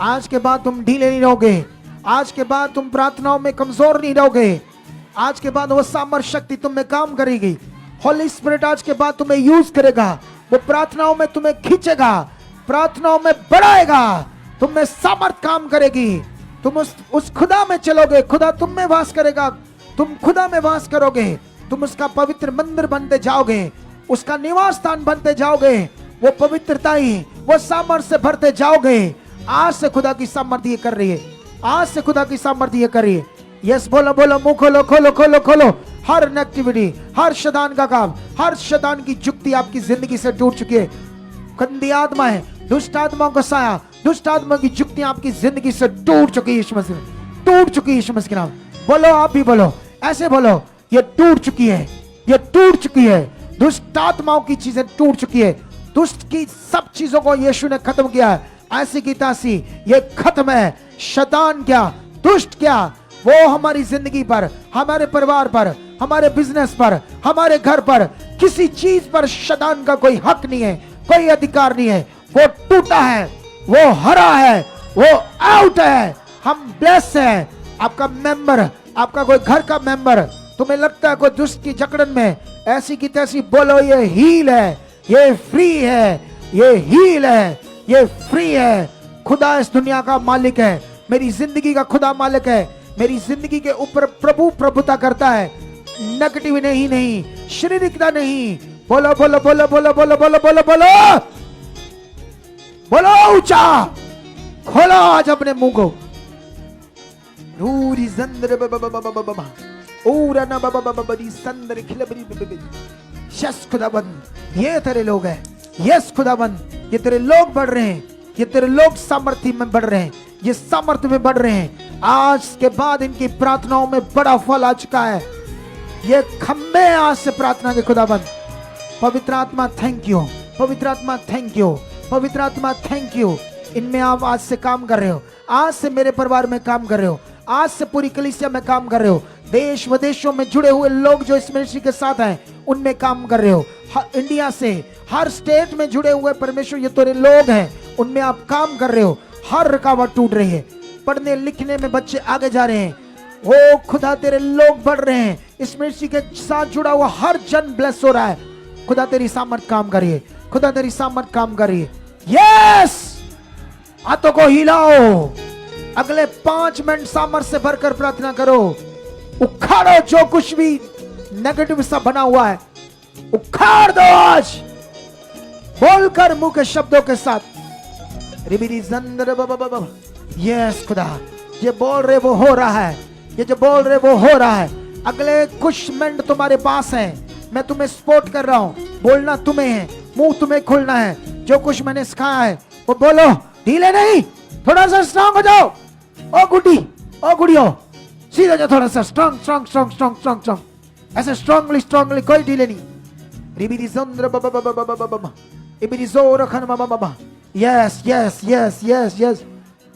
आज के बाद तुम ढीले नहीं रहोगे, आज के बाद तुम प्रार्थनाओं में कमजोर नहीं रहोगे, आज के बाद वो सामर्थ शक्ति तुम में काम करेगी। होली स्पिरिट आज के बाद तुम्हें यूज करेगा, वो प्रार्थनाओं में तुम्हें खींचेगा, प्रार्थनाओं में बढ़ाएगा, तुम में सामर्थ काम करेगी, तुम उस खुदा में चलोगे, खुदा तुम में वास करेगा, तुम खुदा में वास करोगे, तुम उसका पवित्र मंदिर बनते जाओगे, उसका निवास स्थान बनते जाओगे, वो पवित्रता ही, वो सामर्थ से भरते जाओगे। आज से खुदा की सामर्थ्य कर रही है, आज से खुदा की सामर्थ्य कर रही है। यस बोलो बोलो, मुंह खोलो खोलो खोलो खोलो। हर नेगेटिविटी, हर शैतान का काम, हर शैतान की जुक्ति आपकी जिंदगी से टूट चुकी है। गंदी आत्मा है, दुष्ट आत्माओं का साया, दुष्ट आत्मा की जुक्तियां आपकी जिंदगी से टूट चुकी है, यीशु मसीह टूट चुकी है, यीशु मसीह के नाम। बोलो, आप भी बोलो, ऐसे बोलो, ये टूट चुकी है, ये टूट चुकी है, दुष्ट आत्माओं की चीजें टूट चुकी है, दुष्ट की सब चीजों को यीशु ने खत्म किया है। ऐसी की तासी ये खत्म है। शैतान क्या, दुष्ट क्या, वो हमारी जिंदगी पर, हमारे परिवार पर, हमारे बिजनेस पर, हमारे घर पर, किसी चीज पर शैतान का कोई हक नहीं है, कोई अधिकार नहीं है। वो टूटा है, वो हरा है, वो आउट है। हम ब्लेस हैं। आपका मेंबर, आपका कोई घर का मेंबर तुम्हें लगता है कोई दुष्ट की जकड़न में, ऐसी की तैसी बोलो, ये हील है, ये फ्री है, ये हील है, ये फ्री है। खुदा इस दुनिया का मालिक है, मेरी जिंदगी का खुदा मालिक है, मेरी जिंदगी के ऊपर प्रभु प्रभुता करता है। नेगेटिव नहीं, शारीरिकता नहीं। बोलो बोलो बोलो बोलो बोलो बोलो बोलो बोलो बोलो, ऊंचा खोलो आज अपने मुंह को। रूरी जंदर बाबा ओरा ना बाबा बड़ी संदर खिलबरी। यस खुदाबंद, ये तेरे लोग हैं। यस खुदाबंद, ये तेरे लोग बढ़ रहे हैं, ये तेरे लोग सामर्थ्य में बढ़ रहे हैं, ये सामर्थ्य में बढ़ रहे हैं। आज के बाद इनकी प्रार्थनाओं में बड़ा फल आ चुका है। ये खंबे आज से प्रार्थना के खुदाबंद। पवित्र आत्मा थैंक यू, पवित्र आत्मा थैंक यू, पवित्र आत्मा थैंक यू। इनमें आप आज से काम कर रहे हो, आज से मेरे परिवार में काम कर रहे हो, आज से पूरी कलीसिया में काम कर रहे हो। देश विदेशों में जुड़े हुए लोग जो इस मिनिस्ट्री के साथ हैं, उनमें काम कर रहे हो। इंडिया से हर स्टेट में जुड़े हुए परमेश्वर ये तेरे लोग हैं, उनमें आप काम कर रहे हो। हर रुकावट टूट रही है, पढ़ने लिखने में बच्चे आगे जा रहे हैं। ओ खुदा तेरे लोग बढ़ रहे हैं, इस मिनिस्ट्री के साथ जुड़ा हुआ हर जन ब्लेस हो रहा है। खुदा तेरी सामर्थ काम कर रही है, खुदा तेरी सामर्थ काम कर रही है। यस, हाथों को हिलाओ, अगले 5 मिनट सामर्थ से भरकर प्रार्थना करो। उखाड़ो जो कुछ भी नेगेटिव सा बना हुआ है, उखाड़ दो आज, बोलकर मुंह के शब्दों के साथ। यस खुदा, ये बोल रहे वो हो रहा है, ये जो बोल रहे वो हो रहा है। अगले कुछ मिनट तुम्हारे पास है, मैं तुम्हें सपोर्ट कर रहा हूं। बोलना तुम्हें है, मुंह तुम्हें खोलना है। जो कुछ मैंने सिखाया है वो बोलो, ढीले नहीं, थोड़ा सा स्ट्रांग हो जाओ। ओ गुडी, ओ गुड़ियो, सीधा जाओ, थोड़ा सा strong strong strong strong strong strong, ऐसे स्ट्रांगली स्ट्रांगली, कोई ढीले नहीं। Yes yes yes yes yes,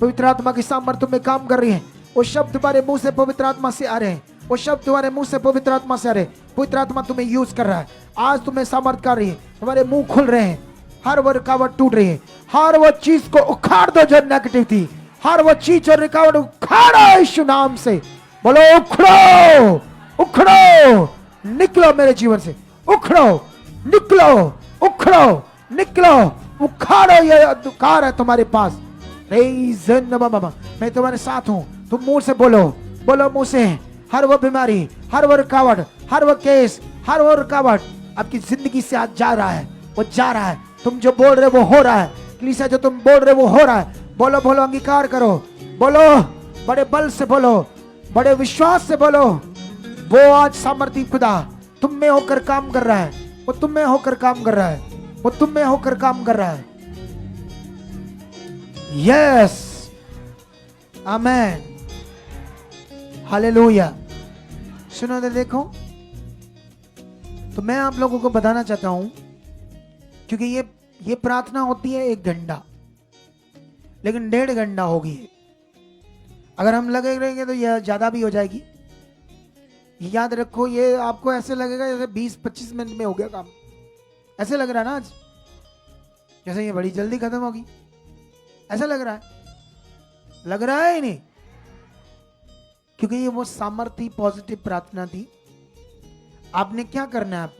पवित्र आत्मा की सामर्थ तुम में काम कर रही है। वो शब्द तुम्हारे मुंह से पवित्र आत्मा से आ रहे हैं, वो शब्द तुम्हारे मुंह से पवित्र आत्मा से आ रहे हैं। पवित्र आत्मा तुम्हें यूज कर रहा है, आज तुम्हें सामर्थ कर रही है। तुम्हारे मुंह खुल रहे हैं, हर वो रुकावट टूट रही है। हर वो चीज को उखाड़ दो जो नेगेटिव थी, हर वो चीज और रुकावट उखाड़ो यीशु नाम से। बोलो उखड़ो, उखड़ो, निकलो मेरे जीवन से, उखड़ो, निकलो, उखड़ो, निकलो, उखाड़ो। ये अधिकार है तुम्हारे पास। मैं तुम्हारे साथ हूं, तुम मुंह से बोलो, बोलो मुंह से। हर वो बीमारी, हर वो रुकावट, हर वो केस, हर वो रुकावट आपकी जिंदगी से आज जा रहा है, वो जा रहा है। तुम जो बोल रहे वो हो रहा है। कलीसिया जो तुम बोल रहे वो हो रहा है। बोलो बोलो, अंगीकार करो, बोलो, बड़े बल से बोलो, बड़े विश्वास से बोलो। वो आज सामर्थी खुदा तुम में होकर काम कर रहा है, वो तुम में होकर काम कर रहा है, वो तुम में होकर काम कर रहा है। यस, आमेन, हालेलुया। सुनो तो देखो, तो मैं आप लोगों को बताना चाहता हूं, क्योंकि ये प्रार्थना होती है 1 घंटा, लेकिन 1.5 घंटा होगी। अगर हम लगे रहेंगे तो यह ज्यादा भी हो जाएगी। याद रखो, ये आपको ऐसे लगेगा जैसे 20-25 मिनट में हो गया काम, ऐसे लग रहा है ना आज, जैसे ये बड़ी जल्दी खत्म होगी, ऐसा लग रहा है, लग रहा है ही नहीं, क्योंकि ये वो सामर्थी पॉजिटिव प्रार्थना थी। आपने क्या करना है,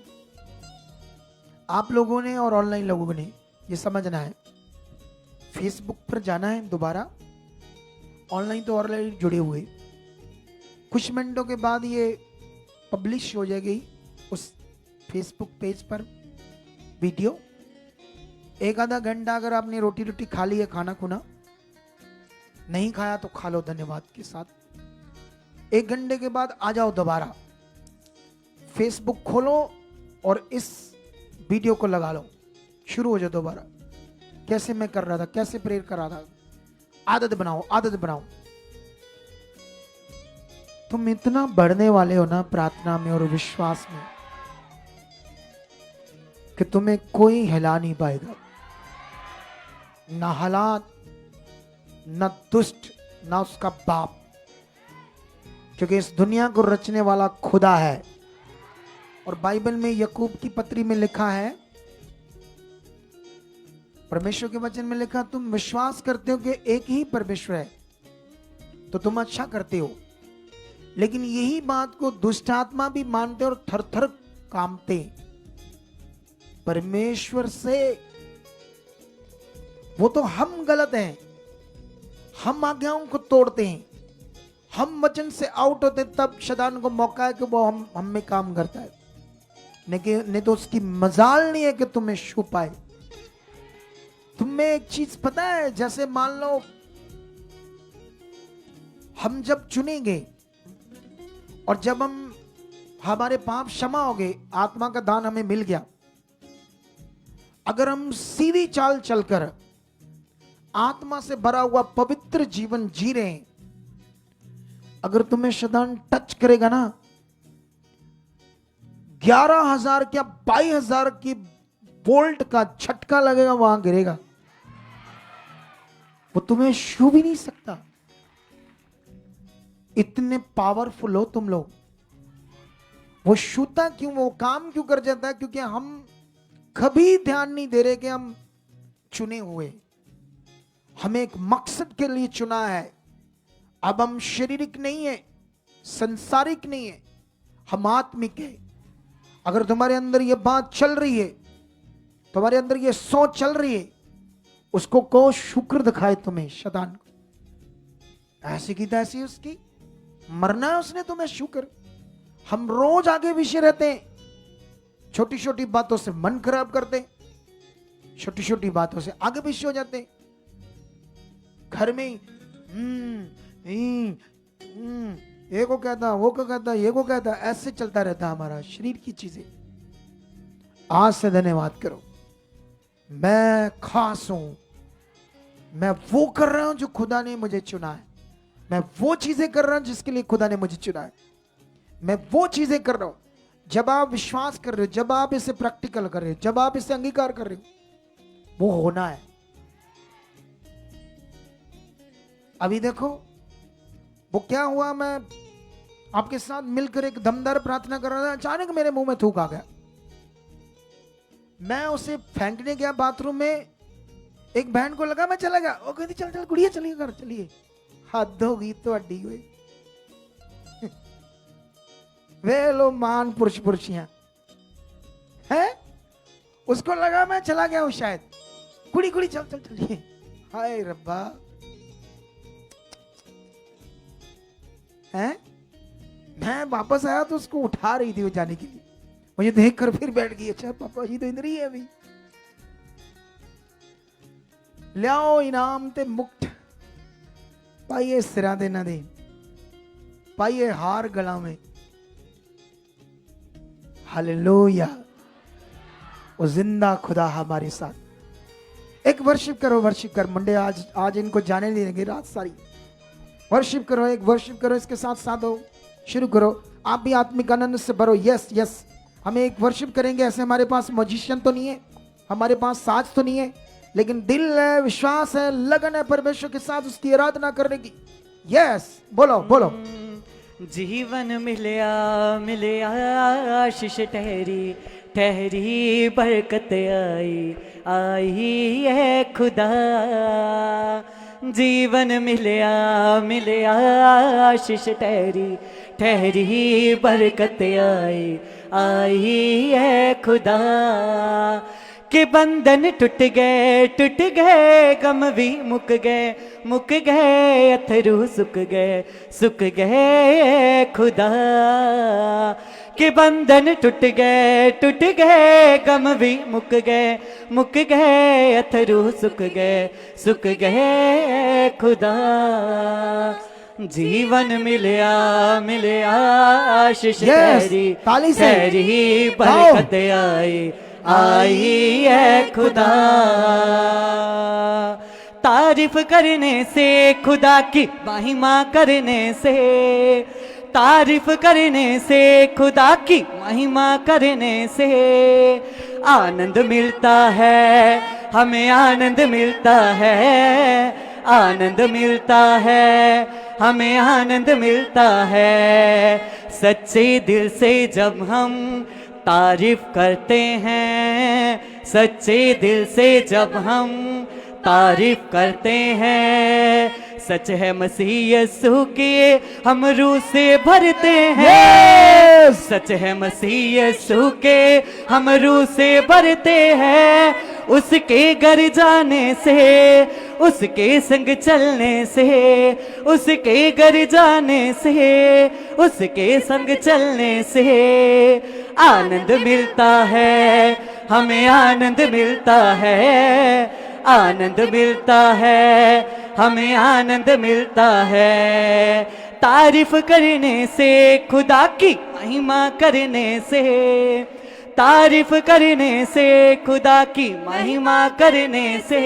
आप लोगों ने और ऑनलाइन लोगों ने ये समझना है। फेसबुक पर जाना है दोबारा, ऑनलाइन तो ऑनलाइन जुड़े हुए, कुछ मिनटों के बाद ये पब्लिश हो जाएगी उस फेसबुक पेज पर वीडियो। 1-आधा घंटा अगर आपने रोटी रोटी खा ली है, खाना खुना नहीं खाया तो खा लो धन्यवाद के साथ। 1 घंटे के बाद आ जाओ दोबारा, फेसबुक खोलो और इस वीडियो को लगा लो, शुरू हो जाओ दोबारा। कैसे मैं कर रहा था, कैसे प्रेयर कर रहा था, आदत बनाओ, आदत बनाओ। तुम इतना बढ़ने वाले हो ना प्रार्थना में और विश्वास में कि तुम्हें कोई हिला नहीं पाएगा, ना हालात, ना दुष्ट, ना उसका बाप, क्योंकि इस दुनिया को रचने वाला खुदा है। और बाइबल में याकूब की पत्री में लिखा है, परमेश्वर के वचन में लिखा, तुम विश्वास करते हो कि एक ही परमेश्वर है तो तुम अच्छा करते हो, लेकिन यही बात को दुष्ट आत्मा भी मानते और थर थर कांपते परमेश्वर से। वो तो हम गलत हैं, हम आज्ञाओं को तोड़ते हैं, हम वचन से आउट होते, तब शैतान को मौका है कि वो हम में काम करता है। नहीं तो उसकी मजाल नहीं है कि तुम्हें छू पाए। तुम्हें एक चीज पता है, जैसे मान लो हम जब चुनेंगे और जब हमारे पाप क्षमा हो गए, आत्मा का दान हमें मिल गया, अगर हम सीधी चाल चलकर आत्मा से भरा हुआ पवित्र जीवन जी रहे हैं, अगर तुम्हें शैतान टच करेगा ना, 11,000 क्या 22,000 की बोल्ट का झटका लगेगा, वहां गिरेगा, वो तुम्हें छू भी नहीं सकता। इतने पावरफुल हो तुम लोग। वो छूता क्यों, वो काम क्यों कर जाता है? क्योंकि हम कभी ध्यान नहीं दे रहे कि हम चुने हुए, हमें एक मकसद के लिए चुना है। अब हम शारीरिक नहीं है, संसारिक नहीं है, हम आत्मिक है। अगर तुम्हारे अंदर ये बात चल रही है, तुम्हारे अंदर ये सोच चल रही है, उसको को शुक्र दिखाए तुम्हें शैतान को। ऐसी की तैसी उसकी, मरना है उसने तुम्हें शुक्र। हम रोज आगे पीछे रहते हैं, छोटी छोटी बातों से मन खराब करते हैं, छोटी छोटी बातों से आगे पीछे हो जाते हैं। घर में ये को कहता, वो को कहता, ये को कहता, ऐसे चलता रहता हमारा शरीर की चीजें। आज से धन्यवाद करो, मैं खास हूं, मैं वो कर रहा हूं जो खुदा ने मुझे चुना है, मैं वो चीजें कर रहा हूं जिसके लिए खुदा ने मुझे चुना है, मैं वो चीजें कर रहा हूं। जब आप विश्वास कर रहे हो, जब आप इसे प्रैक्टिकल कर रहे हो, जब आप इसे अंगीकार कर रहे हो, वो होना है। अभी देखो वो क्या हुआ, मैं आपके साथ मिलकर एक दमदार प्रार्थना कर रहा था, अचानक मेरे मुंह में थूक आ गया। मैं उसे फेंकने गया बाथरूम में, एक बहन को लगा, मैं चला गया। वो कहती चल चल गुड़िया चलिए घर चलिए। हद होगी तो अड्डी हुई। वे लो मान पुरुष पुरुषियां है, उसको लगा मैं चला गया हूं शायद। कुड़ी कुड़ी चल चल चलिए। हाय रब्बा है। मैं वापस आया तो उसको उठा रही थी वो जाने के लिए, मुझे देखकर फिर बैठ गई। अच्छा पापा जी तो इधर ही है अभी। लियाओ इनाम ते मुक्ट, पाइए सिरा दे ना दे, पाइए हार गला में। हालेलुया, वो जिंदा खुदा हमारे साथ। एक वर्शिप करो, वर्शिप कर मंडे। आज इनको जाने नहीं देंगे रात सारी। वर्शिप करो, एक वर्शिप करो, इसके साथ साथ हो, शुरू करो। आप भी आत्मिक आनंद से भरो। यस यस, हमें एक वर्शिप करेंगे। ऐसे हमारे पास म्यूजिशियन तो नहीं है, हमारे पास साज तो नहीं है, लेकिन दिल है, विश्वास है, लगन है परमेश्वर के साथ उसकी आराधना करने की। यस, बोलो बोलो। जीवन मिलया मिलया आशीष ठहरी ठहरी बरकत आई आई है खुदा। जीवन मिलया मिलया आशीष ठहरी ठहरी बरकत आई आई है खुदा। के बंधन टूट गए गम भी मुक गए अथरू सुख गए खुदा। के बंधन टूट गए गम भी मुक गए अथरू सुख गए खुदा। जीवन मिलया आशीष ठहरी बरकत आई है खुदा। तारीफ करने से खुदा की महिमा करने से, तारीफ करने से खुदा की महिमा करने से आनंद मिलता है, हमें आनंद मिलता है, आनंद मिलता है, हमें आनंद मिलता है। सच्चे दिल से जब हम तारीफ करते हैं, सच्चे दिल से जब हम तारीफ करते हैं, सच है मसीह यीशु के हम रूह से भरते हैं। सच है मसीह यीशु के हम रूह से भरते हैं। उसके घर जाने से, उसके संग चलने से, उसके घर जाने से, उसके संग चलने से आनंद मिलता है, हमें आनंद मिलता है, आनंद मिलता है, हमें आनंद मिलता है। तारीफ करने से, खुदा की महिमा करने से, तारीफ करने से, खुदा की महिमा करने से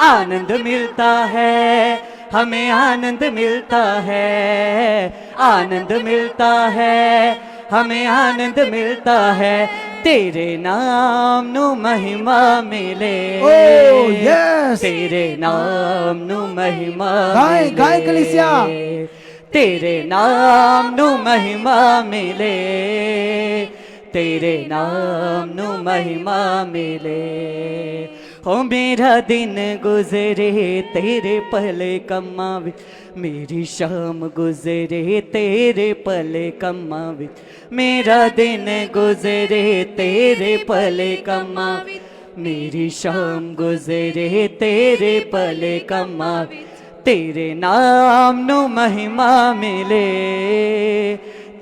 आनंद मिलता है, हमें आनंद मिलता है, आनंद मिलता है, हमें आनंद मिलता है। तेरे नाम नु महिमा मिले, यस, तेरे नाम नु महिमा गाय मिले। कलीसिया, तेरे नाम नु महिमा मिले, तेरे नाम नु महिमा मिले। हो मेरा दिन गुजरे तेरे पल कम्मा विच, मेरी शाम गुजरे तेरे पल कम्मा विच, मेरा दिन गुजरे तेरे पल कम्मा विच, मेरी शाम गुजरे तेरे पल कम्मा विच। तेरे नाम नु महिमा मिले,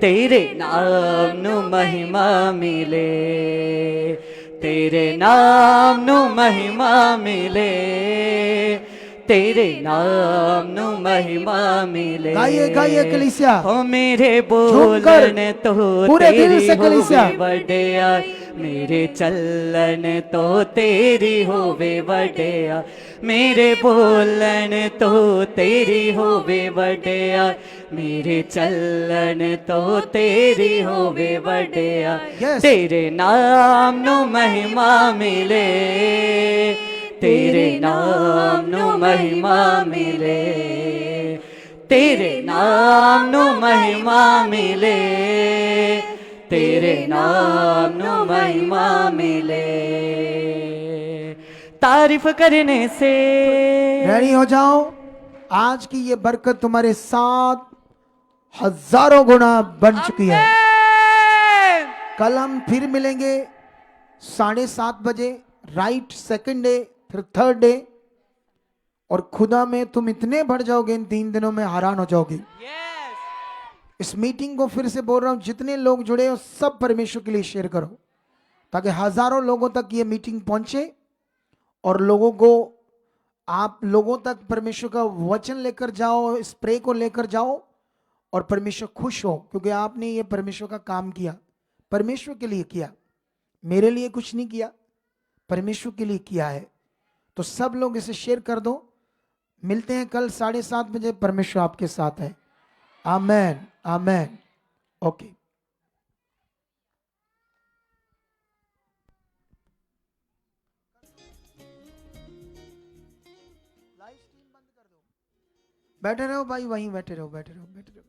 तेरे नाम नु महिमा मिले, तेरे नाम नु महिमा मिले, तेरे नाम नु महिमा मिले। गाइए गाइए कलीसिया, हो मेरे झूमकर बोलन तो पूरे दिल तेरी से कलीसिया। होवे वड्या, मेरे चलन तो तेरी होवे वड्या, मेरे बोलन तो तेरी होवे वड्या, मेरे चलन तो तेरी होवे वड्या। Yes. तेरे नाम नु महिमा मिले, तेरे नाम नु महिमा मिले, तेरे नाम नु महिमा मिले, तेरे नाम नु महिमा मिले। तारीफ करने से रेडी हो जाओ, आज की ये बरकत तुम्हारे साथ हजारों गुना बन चुकी है। आमेन। कल हम फिर मिलेंगे 7:30 बजे, राइट सेकंड डे, फिर थर्ड डे। और खुदा में तुम इतने बढ़ जाओगे, इन 3 दिनों में हैरान हो जाओगे। Yes. इस मीटिंग को फिर से बोल रहा हूं, जितने लोग जुड़े हो सब परमेश्वर के लिए शेयर करो, ताकि हजारों लोगों तक ये मीटिंग पहुंचे और लोगों को, आप लोगों तक परमेश्वर का वचन लेकर जाओ, स्प्रे को लेकर जाओ और परमेश्वर खुश हो, क्योंकि आपने ये परमेश्वर का काम किया, परमेश्वर के लिए किया, मेरे लिए कुछ नहीं किया, परमेश्वर के लिए किया है। तो सब लोग इसे शेयर कर दो। मिलते हैं कल 7:30 बजे, परमेश्वर आपके साथ है। आमेन आमेन। ओके। बैठे रहो भाई, वहीं बैठे रहो, बैठे रहो, बैठे रहो।